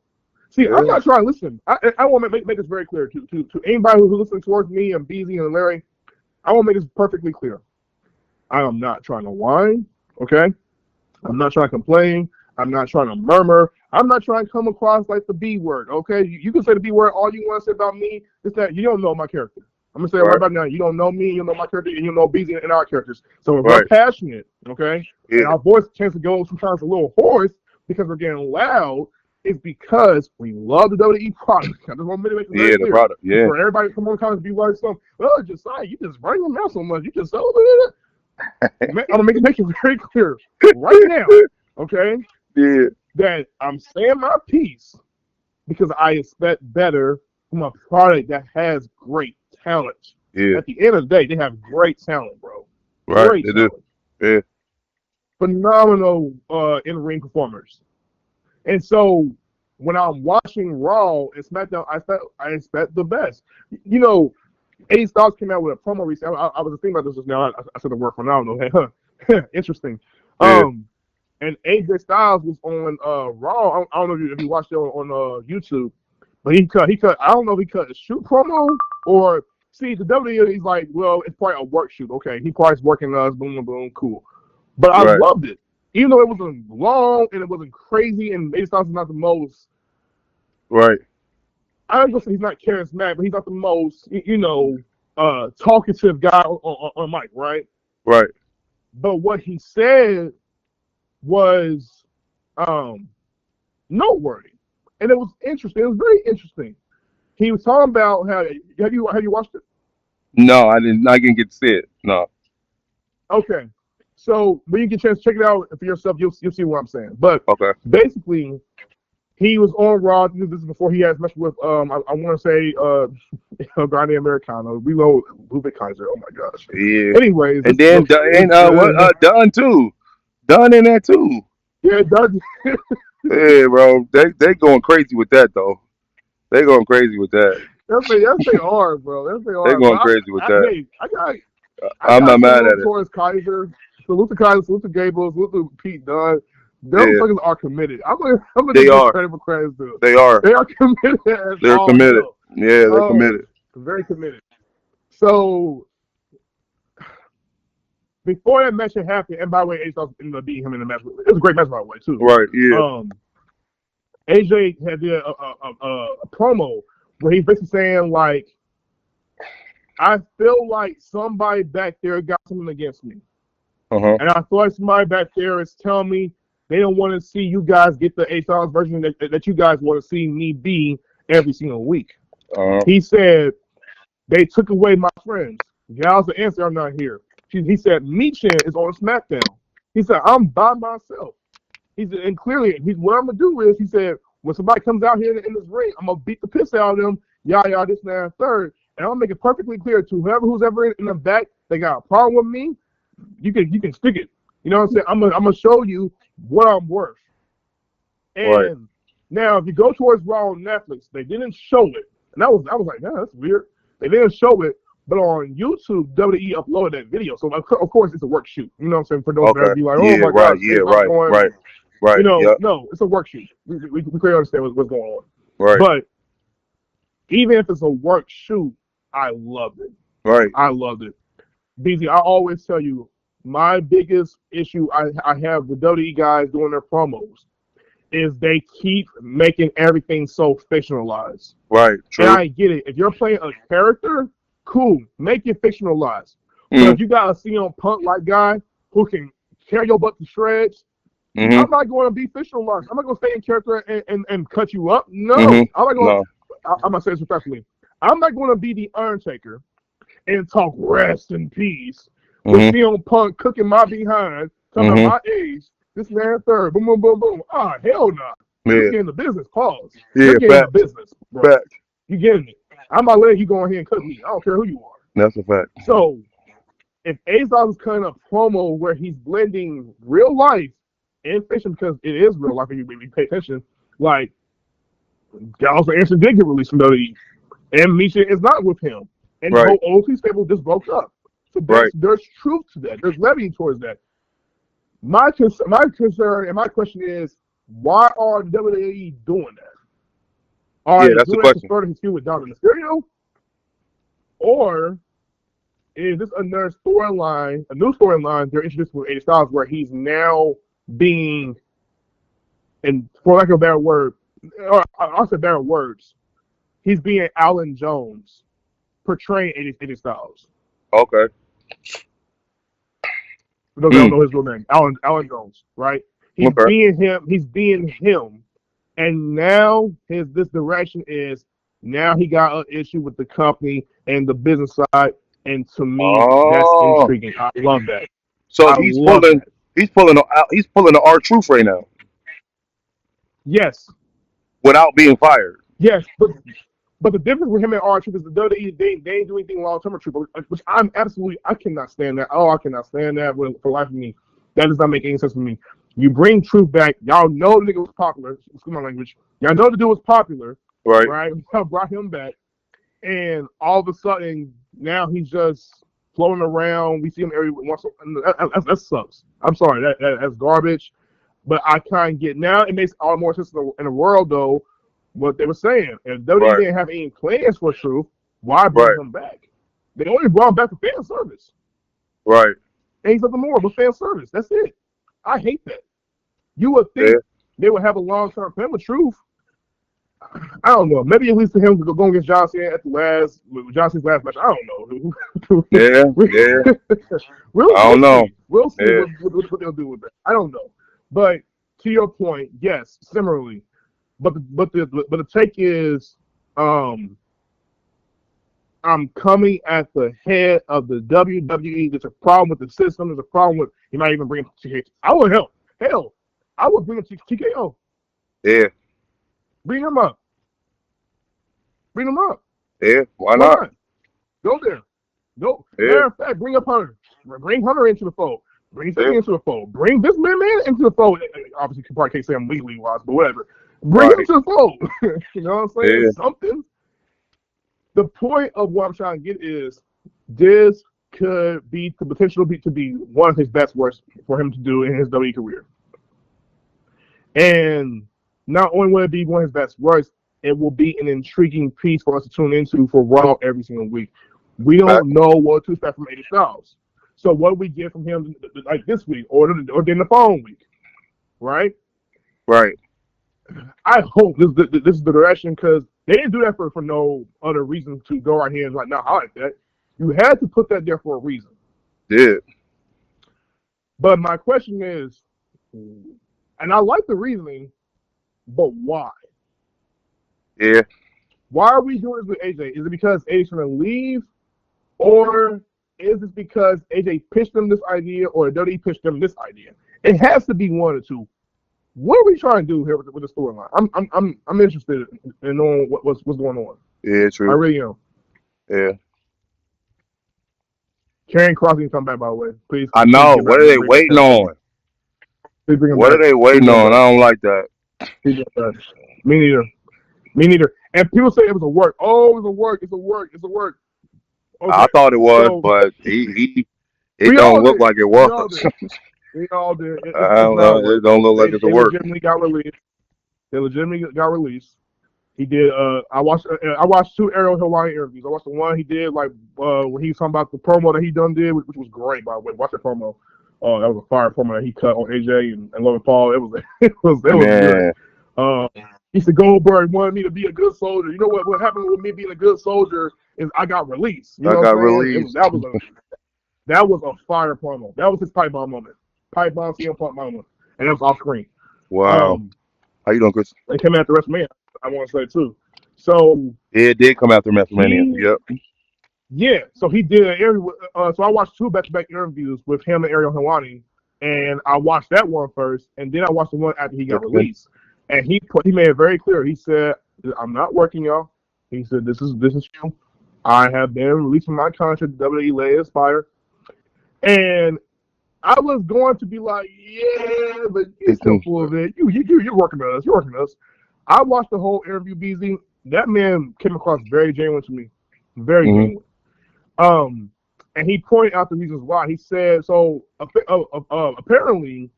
See, I'm not trying to listen. I want to make this very clear to anybody who's listening towards me and BZ and Larry. I want to make this perfectly clear. I am not trying to whine, okay? I'm not trying to complain. I'm not trying to murmur. I'm not trying to come across like the B word, okay? You can say the B word all you want to say about me. It's that you don't know my character. I'm going to say it right about now. You don't know me, you don't know my character, and you don't know BZ and our characters. So if we're passionate, okay, and our voice tends to go sometimes a little hoarse because we're getting loud, it's because we love the WWE product. I just want to make it very clear. The product, for everybody to come on the comments and be like, well, Josiah, you just bring them out so much. You just celebrated it. I'm going to make it very clear right now, okay, that I'm saying my piece because I expect better from a product that has great talent. At the end of the day, they have great talent, bro. Right, they do. Yeah. Phenomenal in-ring performers. And so when I'm watching Raw and SmackDown, I expect the best. You know, AJ Styles came out with a promo recently. I was thinking about this just now. I said the word phenomenal. Interesting. And AJ Styles was on Raw. I don't know if you watched it on YouTube, but he cut. I don't know if he cut a shoot promo or see the WWE. He's like, well, it's probably a work shoot. Okay, he probably's working us. Boom, boom, boom. Cool. But I loved it. Even though it wasn't long and it wasn't crazy, and AJ Styles is not the most. Right. I don't know if he's not charismatic, but he's not the most, talkative guy on mic, right? Right. But what he said was noteworthy, and it was interesting. It was very interesting. He was talking about how have you watched it? No, I didn't. I didn't get to see it. No. Okay. So when you get a chance to check it out for yourself, you'll see what I'm saying. But basically, he was on Raw. This is before he has messed with I want to say Grande Americano, Reload, Rubik Kaiser. Oh my gosh. Yeah. Anyways, and then Dunn too. Dunn in that too. Yeah, Dunn. Yeah, bro. They going crazy with that though. They going crazy with that. That's they are, bro. That's they are. They going crazy with that. I'm not mad at it. Towards Kaiser, salute to Kaiser, salute to Gable, salute to Pete Dunne. Those fuckers are committed. I'm gonna give credit for credit's due. They are. They are committed. They're committed. Yeah, they're committed. Very committed. So before that match had happened, and by the way, AJ Styles ended up beating him in the match. It was a great match, by the way, too. Right. Yeah. AJ had a promo where he's basically saying like, I feel like somebody back there got something against me. And I feel like somebody back there is telling me they don't want to see you guys get the AJ Styles version that you guys want to see me be every single week. He said, they took away my friends. Gal's the answer, I'm not here. He said, Michin is on SmackDown. He said, I'm by myself. He said, and clearly, what I'm going to do is, he said, when somebody comes out here in this ring, I'm going to beat the piss out of them, this, and that, third. And I'm going to make it perfectly clear to who's ever in the back, they got a problem with me, you can stick it. You know what I'm saying? I'm gonna show you what I'm worth. And now, if you go towards Raw on Netflix, they didn't show it, and I was like, nah, that's weird. They didn't show it, but on YouTube, WWE uploaded that video. So of course, it's a work shoot. You know what I'm saying? For those that be like, oh my god, right. You know, no, it's a work shoot. We clearly understand what's going on. Right. But even if it's a work shoot, I loved it. Right. I loved it. BZ, I always tell you, my biggest issue I have with WWE guys doing their promos is they keep making everything so fictionalized. Right. True. And I get it. If you're playing a character, cool, make it fictionalized. Mm-hmm. But if you got a CM Punk like guy who can tear your butt to shreds, Mm-hmm. I'm not going to be fictionalized. I'm not going to stay in character and cut you up. No, Mm-hmm. I'm not going. No. I'm going to say this respectfully. I'm not going to be the Undertaker and talk rest in peace with CM Punk cooking my behind, talking about my age, this and that, third, boom, boom, boom, boom. Ah, hell no. Yeah. You're getting the business. Pause. Yeah, You're getting the business, bro. Fact. You getting it? I'm not letting you go in here and cook me. I don't care who you are. That's a fact. So, if ASOS is cutting a promo where he's blending real life and fiction, because it is real life, if you pay attention, like, also Anderson did get released from WWE, and Misha is not with him. And the whole OT stable just broke up. So there's truth to that. There's levity towards that. My concern and my question is, why are WWE doing that? Are they doing that to further his feud with Dominic Mysterio? Or is this another storyline, a new storyline they're introducing with AJ Styles where he's now being, and for lack of a better word, or I'll say better words, he's being Alan Jones, portraying AJ Styles. Okay. For those that don't know his real name, Alan Jones, right? He's being him. He's being him, and now this direction is now he got an issue with the company and the business side, and to me that's intriguing. I love that. So he's pulling the R-Truth right now. Yes. Without being fired. Yes, but the difference with him and R-Truth is the WWE, they ain't doing anything long-term with Truth, which I cannot stand that. Oh, I cannot stand that for life of me. That does not make any sense to me. You bring Truth back. Y'all know the nigga was popular. Excuse my language. Y'all know the dude was popular. Right? Y'all brought him back. And all of a sudden, now he's just floating around. We see him every once. That sucks. I'm sorry. That's garbage. But I kind of get now. It makes all the more sense in the world, though, what they were saying. If WWE didn't have any plans for Truth, why bring him back? They only brought him back for fan service. Right. Ain't nothing more but fan service. That's it. I hate that. You would think they would have a long-term plan with Truth. I don't know. Maybe at least for him to go against John Cena at John Cena's last match. I don't know. Yeah. I don't know. We'll see what they'll do with that. I don't know. But to your point, yes, similarly. But the take is, I'm coming at the head of the WWE. There's a problem with the system. There's a problem with. He might even bring him to TKO. I would help. Hell, I would bring him to TKO. Yeah. Bring him up. Yeah. Why not? Go there. Go. Yeah. Matter of fact, bring up Hunter. Bring Hunter into the fold. Bring Sammy into the fold. Bring this man into the fold. Obviously, you probably can't say him legally wise, but whatever. Bring him to the fold. You know what I'm saying? Yeah. Something. The point of what I'm trying to get is this could be the potential to be one of his best works for him to do in his WWE career. And not only will it be one of his best works, it will be an intriguing piece for us to tune into for Raw every single week. We don't know what to expect from AJ Styles. So what do we get from him like this week or then the following week? Right? Right. I hope this is the direction because they didn't do that for no other reason to go right here and like, no, I like that. You had to put that there for a reason. Yeah. But my question is, and I like the reasoning, but why? Yeah. Why are we doing this with AJ? Is it because AJ's going to leave? Or is it because AJ pitched them this idea or WWE pitched them this idea? It has to be one or two. What are we trying to do here with the storyline? I'm interested in knowing what's going on. Yeah, true. I really am. Yeah. Karen Cross can come back, by the way. Please. I know. What are they waiting on? What are they waiting on? I don't like that. Me neither. And people say it was a work. Oh, it was a work. Okay. I thought it was, but it don't look like it was. We all did. It don't look like it's a work. They legitimately got released. He did. I watched 2 Ariel Hawaiian interviews. I watched the one he did, like when he was talking about the promo that he did, which was great, by the way. Watch the promo. Oh, that was a fire promo that he cut on AJ and Logan Paul. It was good. He said Goldberg wanted me to be a good soldier. You know what happened with me being a good soldier is I got released. You know what I'm saying? That was a fire promo. That was his pipe bomb moment. Pipe bomb CM Punk moment. And that was off screen. Wow. How you doing, Chris? It came after WrestleMania, I want to say too. So it did come after WrestleMania. Yep. Yeah, so he did an interview. So I watched 2 back-to-back interviews with him and Ariel Helwani, and I watched that one first, and then I watched the one after he got released. And he made it very clear. He said, "I'm not working, y'all." He said, "This is you. I have been released from my contract. WWE let expire." And I was going to be like, "Yeah, but you're still full of it. You're working with us. You're working with us." I watched the whole interview, BZ. That man came across very genuine to me, very genuine. And he pointed out the reasons why. He said, so apparently,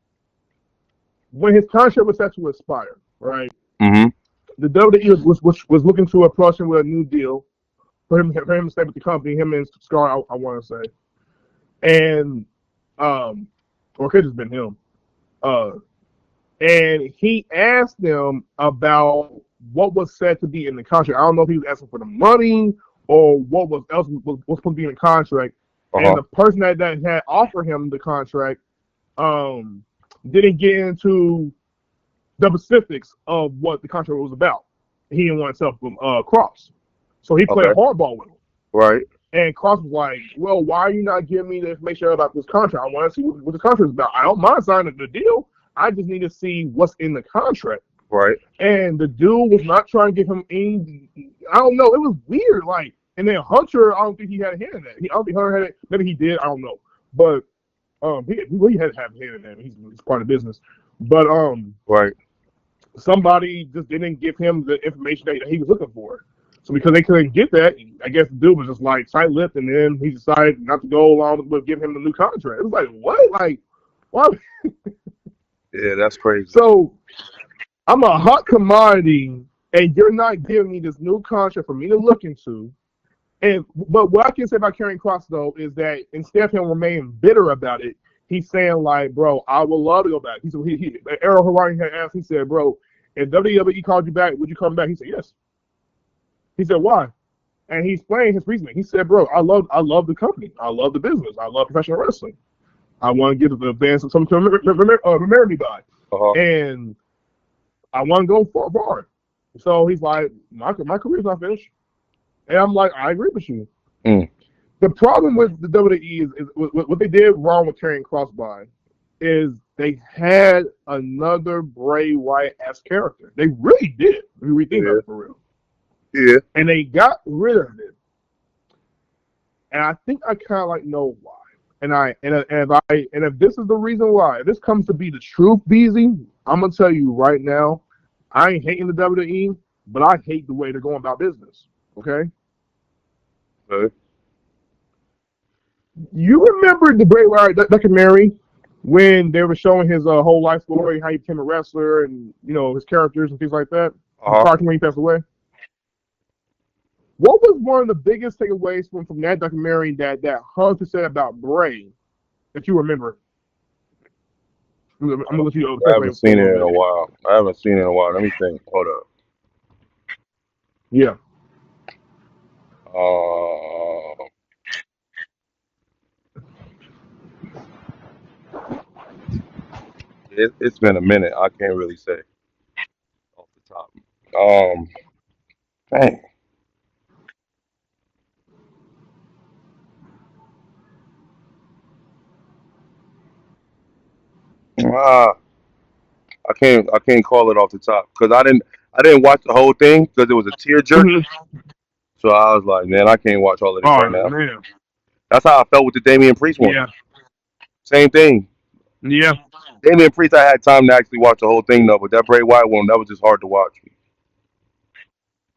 when his contract was set to expire, right? The WWE was looking to approach him with a new deal for him to stay with the company. Him and Scar, I want to say, and or it could have just been him. And he asked them about what was said to be in the contract. I don't know if he was asking for the money or what was supposed to be in the contract. And the person that had offered him the contract didn't get into the specifics of what the contract was about. He didn't want himself Cross. So he played hardball with him. Right. And Cross was like, well, why are you not giving me the information about this contract? I want to see what the contract is about. I don't mind signing the deal. I just need to see what's in the contract. Right. And the dude was not trying to give him any, I don't know, it was weird. Like, and then Hunter, I don't think he had a hand in that. I don't think Hunter had it. Maybe he did. I don't know. But he had to have a hand in that. He's part of the business. But right. Somebody just didn't give him the information that he was looking for. So because they couldn't get that, I guess the dude was just like tight-lipped, and then he decided not to go along with giving him the new contract. It was like, what? Like, what? Yeah, that's crazy. So I'm a hot commodity, and you're not giving me this new contract for me to look into. But what I can say about Karrion Kross, though, is that instead of him remaining bitter about it, he's saying, like, bro, I would love to go back. He said, Ariel Helwani had asked, he said, bro, if WWE called you back, would you come back? He said, yes. He said, why? And he explained his reasoning. He said, bro, I love the company. I love the business. I love professional wrestling. I want to give the fans something to remember me by. And I want to go far. So he's like, my career's not finished. And I'm like, I agree with you. The problem with the WWE is what they did wrong with Karrion Kross by is they had another Bray Wyatt-esque character. They really did. If you rethink that for real. Yeah. And they got rid of it. And I think I kind of like know why. And if this is the reason why, if this comes to be the truth, BZ, I'm gonna tell you right now, I ain't hating the WWE, but I hate the way they're going about business. Okay. You remember the Bray Wyatt documentary when they were showing his whole life story, how he became a wrestler, and his characters and things like that. Prior to when he passed away. What was one of the biggest takeaways from that documentary that Hunter said about Bray that you remember? I'm gonna let you. I haven't seen it in a while. Let me think. Hold up. Yeah. It's been a minute. I can't really say off the top. Dang. I can't call it off the top because I didn't watch the whole thing because it was a tearjerker. So I was like, man, I can't watch all of this right now. Man. That's how I felt with the Damian Priest one. Yeah. Same thing. Yeah. Damian Priest, I had time to actually watch the whole thing though, but that Bray Wyatt one, that was just hard to watch.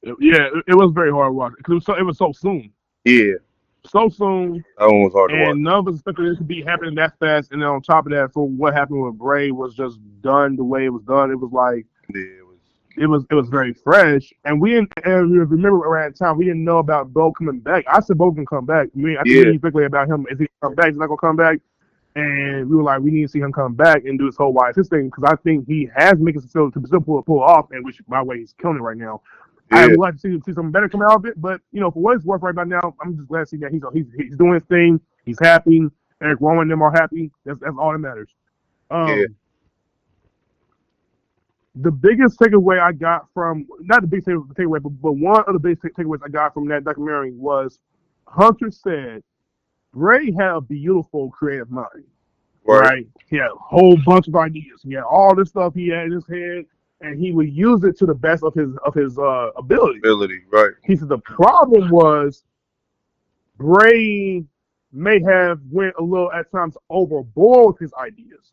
Yeah, it was very hard to watch because it was so soon. Yeah. So soon. That one was hard to watch. And none of us expected it to be happening that fast. And then on top of that, for what happened with Bray was just done the way it was done. It was like it was very fresh. And we didn't remember around the time we didn't know about Bo coming back. I said Bo can come back. I think really quickly about him. Is he gonna come back? Is he not gonna come back? And we were like, we need to see him come back and do this whole YSS thing because I think he has made it to still pull off, and which, by the way, he's killing it right now. Yeah. I would like to see something better come out of it, but for what it's worth right now, I'm just glad to see that he's doing his thing. He's happy. Eric Rowan and them are happy. That's all that matters. The biggest takeaway I got from, not the biggest takeaway, but one of the biggest takeaways I got from that documentary was Hunter said Bray had a beautiful creative mind. Right? He had a whole bunch of ideas. He had all this stuff he had in his head, and he would use it to the best of his ability. Right. He said the problem was Bray may have went a little at times overboard with his ideas.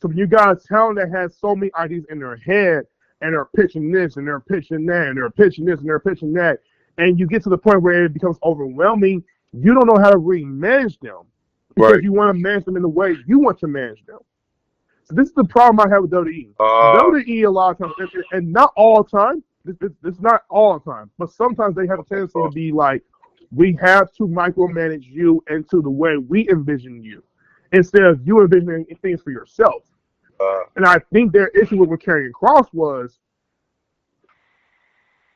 So when you got a talent that has so many ideas in their head, and they're pitching this, and they're pitching that, and they're pitching this, and they're pitching that, and you get to the point where it becomes overwhelming, you don't know how to really manage them. Because you want to manage them in the way you want to manage them. So this is the problem I have with WWE. WWE a lot of times, and not all the time, this is not all the time, but sometimes they have a tendency to be like, we have to micromanage you into the way we envision you, instead of you envisioning things for yourself. And I think their issue with Karrion Kross was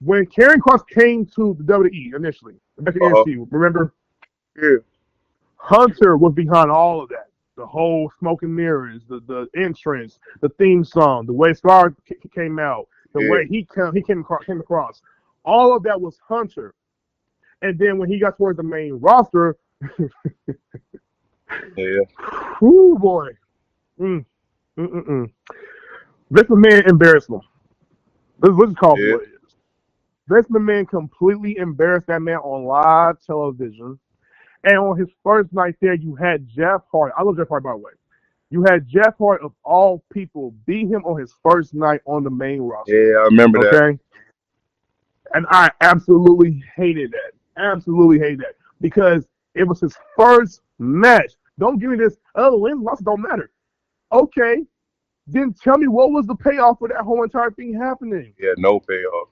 when Karrion Kross came to the WWE initially, back in NXT, remember? Yeah. Hunter was behind all of that. The whole smoke and mirrors, the entrance, the theme song, the way Scar came out, the way he came across. All of that was Hunter. And then when he got towards the main roster, ooh boy. Vince McMahon embarrassed him. Let's just call it what it is. Vince McMahon completely embarrassed that man on live television. And on his first night there, you had Jeff Hardy. I love Jeff Hardy, by the way. You had Jeff Hardy, of all people, beat him on his first night on the main roster. Yeah, I remember that. Okay? And I absolutely hated that. Absolutely hated that. Because it was his first match. Don't give me this, win, loss, don't matter. Okay. Then tell me what was the payoff for that whole entire thing happening? Yeah, no payoff.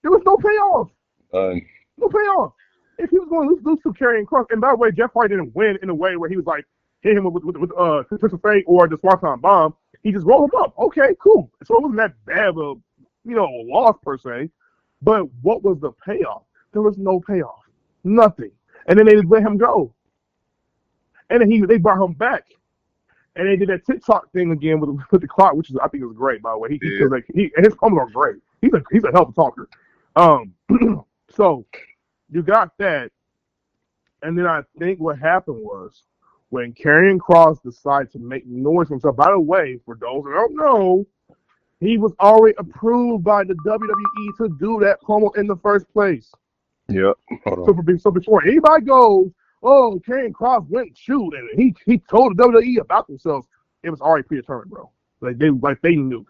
There was no payoff. None. No payoff. If he was going to lose to Karrion Kross, and by the way, Jeff Hardy didn't win in a way where he was like, hit him with Twist of Fate or the Swanton Bomb. He just rolled him up. Okay, cool. So it wasn't that bad of a, loss per se. But what was the payoff? There was no payoff. Nothing. And then they just let him go. And then they brought him back. And they did that TikTok thing again with the clock, which I think is great, by the way. And his comments are great. He's a hell of a talker. So you got that, and then I think what happened was when Karrion Kross decided to make noise for himself. By the way, for those that don't know, he was already approved by the WWE to do that promo in the first place. Yep. So before anybody goes, oh, Karrion Kross went and shoot, and he told the WWE about themselves, it was already predetermined, bro. Like they knew.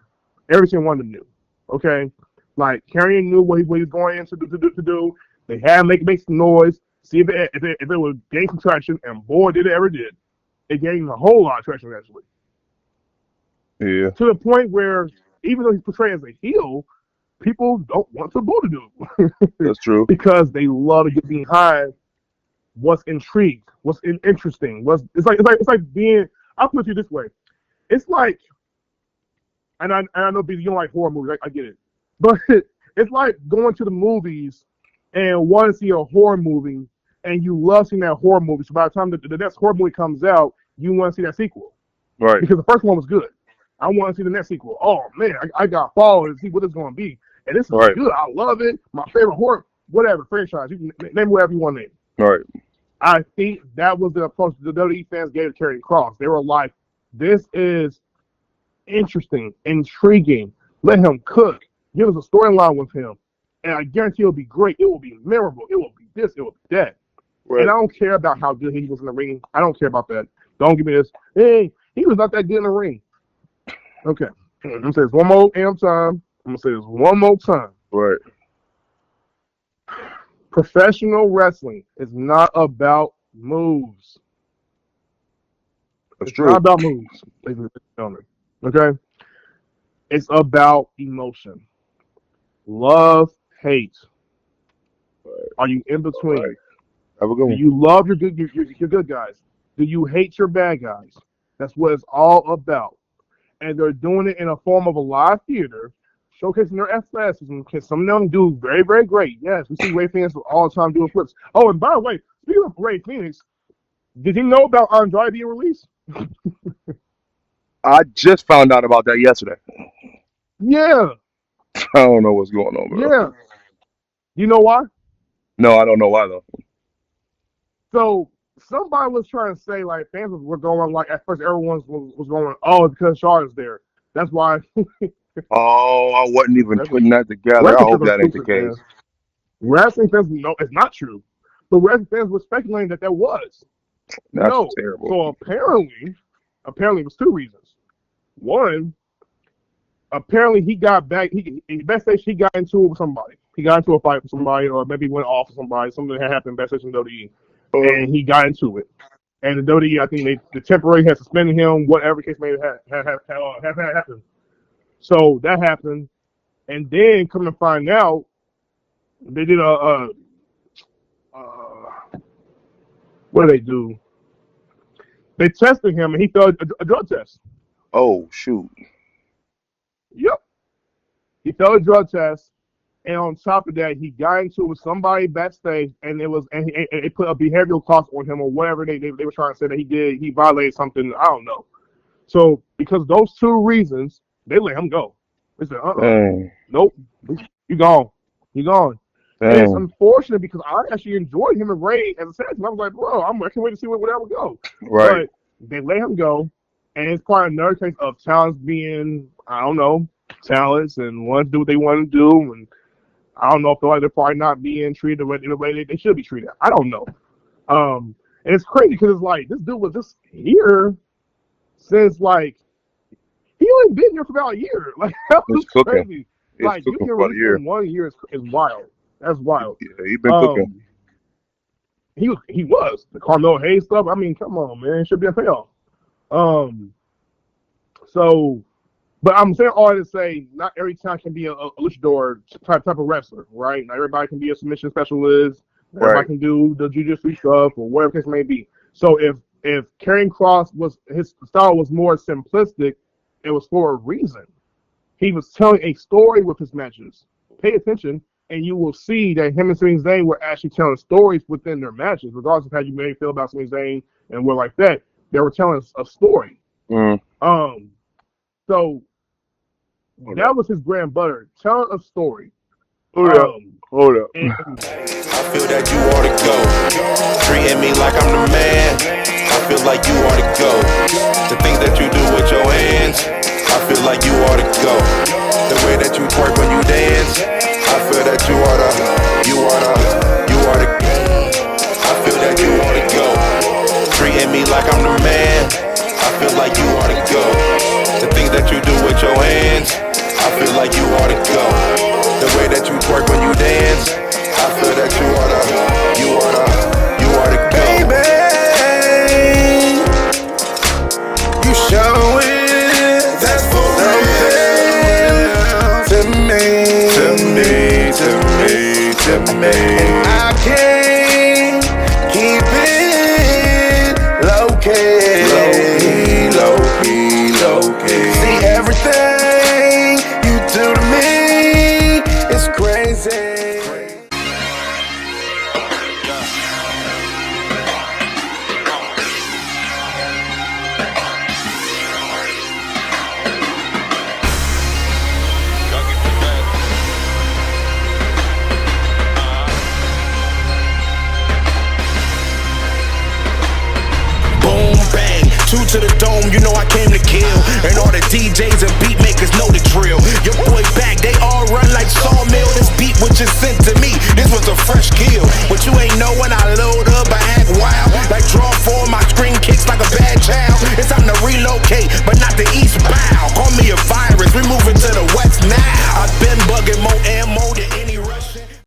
Every single one of them knew. Okay? Like Karrion knew what he was going in to do. They had to make some noise, see if it would gain some traction, and boy, did it ever did. It gained a whole lot of traction, actually. Yeah. To the point where, even though he's portrayed as a heel, people don't want to boo the dude. That's true. Because they love to get behind what's intrigued, what's interesting. It's like being, I'll put it to you this way. It's like, and I know you don't like horror movies, I get it. But it's like going to the movies and want to see a horror movie, and you love seeing that horror movie. So by the time the next horror movie comes out, you want to see that sequel. Right. Because the first one was good. I want to see the next sequel. Oh, man, I got followed to see what it's going to be. And this is good. I love it. My favorite horror, whatever, franchise. You can name whatever you want to name. Right. I think that was the approach the WWE fans gave to Karrion Kross. They were like, this is interesting, intriguing. Let him cook. Give us a storyline with him. And I guarantee it'll be great. It will be memorable. It will be this. It will be that. Right. And I don't care about how good he was in the ring. I don't care about that. Don't give me this. Hey, he was not that good in the ring. Okay. I'm going to say this one more time. Right. Professional wrestling is not about moves. That's it's true. It's not about moves, ladies and gentlemen. Okay? It's about emotion. Love, hate. Right. Are you in between? Right. Have a good one. Do you love your good guys? Do you hate your bad guys? That's what it's all about. And they're doing it in a form of a live theater, showcasing their athleticism. Because some of them do very, very great. Yes, we see Ray Phoenix all the time doing flips. Oh, and by the way, speaking of Ray Phoenix, did you know about Andrade being released? I just found out about that yesterday. Yeah. I don't know what's going on, bro. Yeah. You know why? No, I don't know why though. So somebody was trying to say, like, fans were going, like, at first everyone was going, oh, because Charlotte's there. That's why. Oh, I wasn't even putting that together. I hope that ain't the case. Wrestling fans, no, it's not true. But wrestling fans were speculating that was. That's terrible. So apparently it was two reasons. One, apparently he got back. Backstage he got into it with somebody. He got into a fight with somebody, or maybe went off with somebody. Something had happened backstage in WWE, and he got into it. And the WWE, I think the temporary had suspended him. Whatever case may have happened. So that happened, and then come to find out, they did what did they do? They tested him, and he failed a drug test. Oh shoot! Yep, he failed a drug test, and on top of that, he got into it with somebody backstage, and they put a behavioral cost on him or whatever they were trying to say that he did. He violated something. I don't know. So because of those two reasons, they let him go. They said, nope, you gone. And it's unfortunate because I actually enjoyed him and Ray as a tag team. I was like, bro, I can't wait to see where that would go. Right. But they let him go, and it's probably another case of talents being, I don't know, talents and want to do what they want to do, and I don't know if they're probably not being treated in the way they should be treated. I don't know. And it's crazy because it's like this dude was just here since like he only been here for about a year. Like that was crazy. Like you can release in 1 year is wild. That's wild. Yeah, he been cooking. He was the Carmelo Hayes stuff. I mean, come on, man, it should be a payoff. So, but I'm saying all to say, not every time can be a luchador type of wrestler, right? Not everybody can be a submission specialist. Everybody can do the jiu-jitsu stuff or whatever the case may be. So if Karrion Kross his style was more simplistic, it was for a reason. He was telling a story with his matches. Pay attention, and you will see that him and Sami Zayn were actually telling stories within their matches, regardless of how you may feel about Sami Zayn and what like that. They were telling a story. So that was his bread and butter, telling a story. Hold up. I feel that you ought to go. Treating me like I'm the man. I feel like you ought to go. The things that you do with your hands, I feel like you ought to go. The way that you twerk when you dance, I feel that you ought to. I feel that you ought to go. Treating me like I'm the man. I feel like you ought to go. The things that you do with your hands, I feel like you ought to go. The way that you twerk when you dance, I feel that you ought to go. Baby, you show it, that's for real. To me. And I can't keep it low-key. See, everything you do to me is crazy. To the dome, you know I came to kill. And all the DJs and beat makers know the drill. Your boy back, they all run like sawmill. This beat was just sent to me, this was a fresh kill.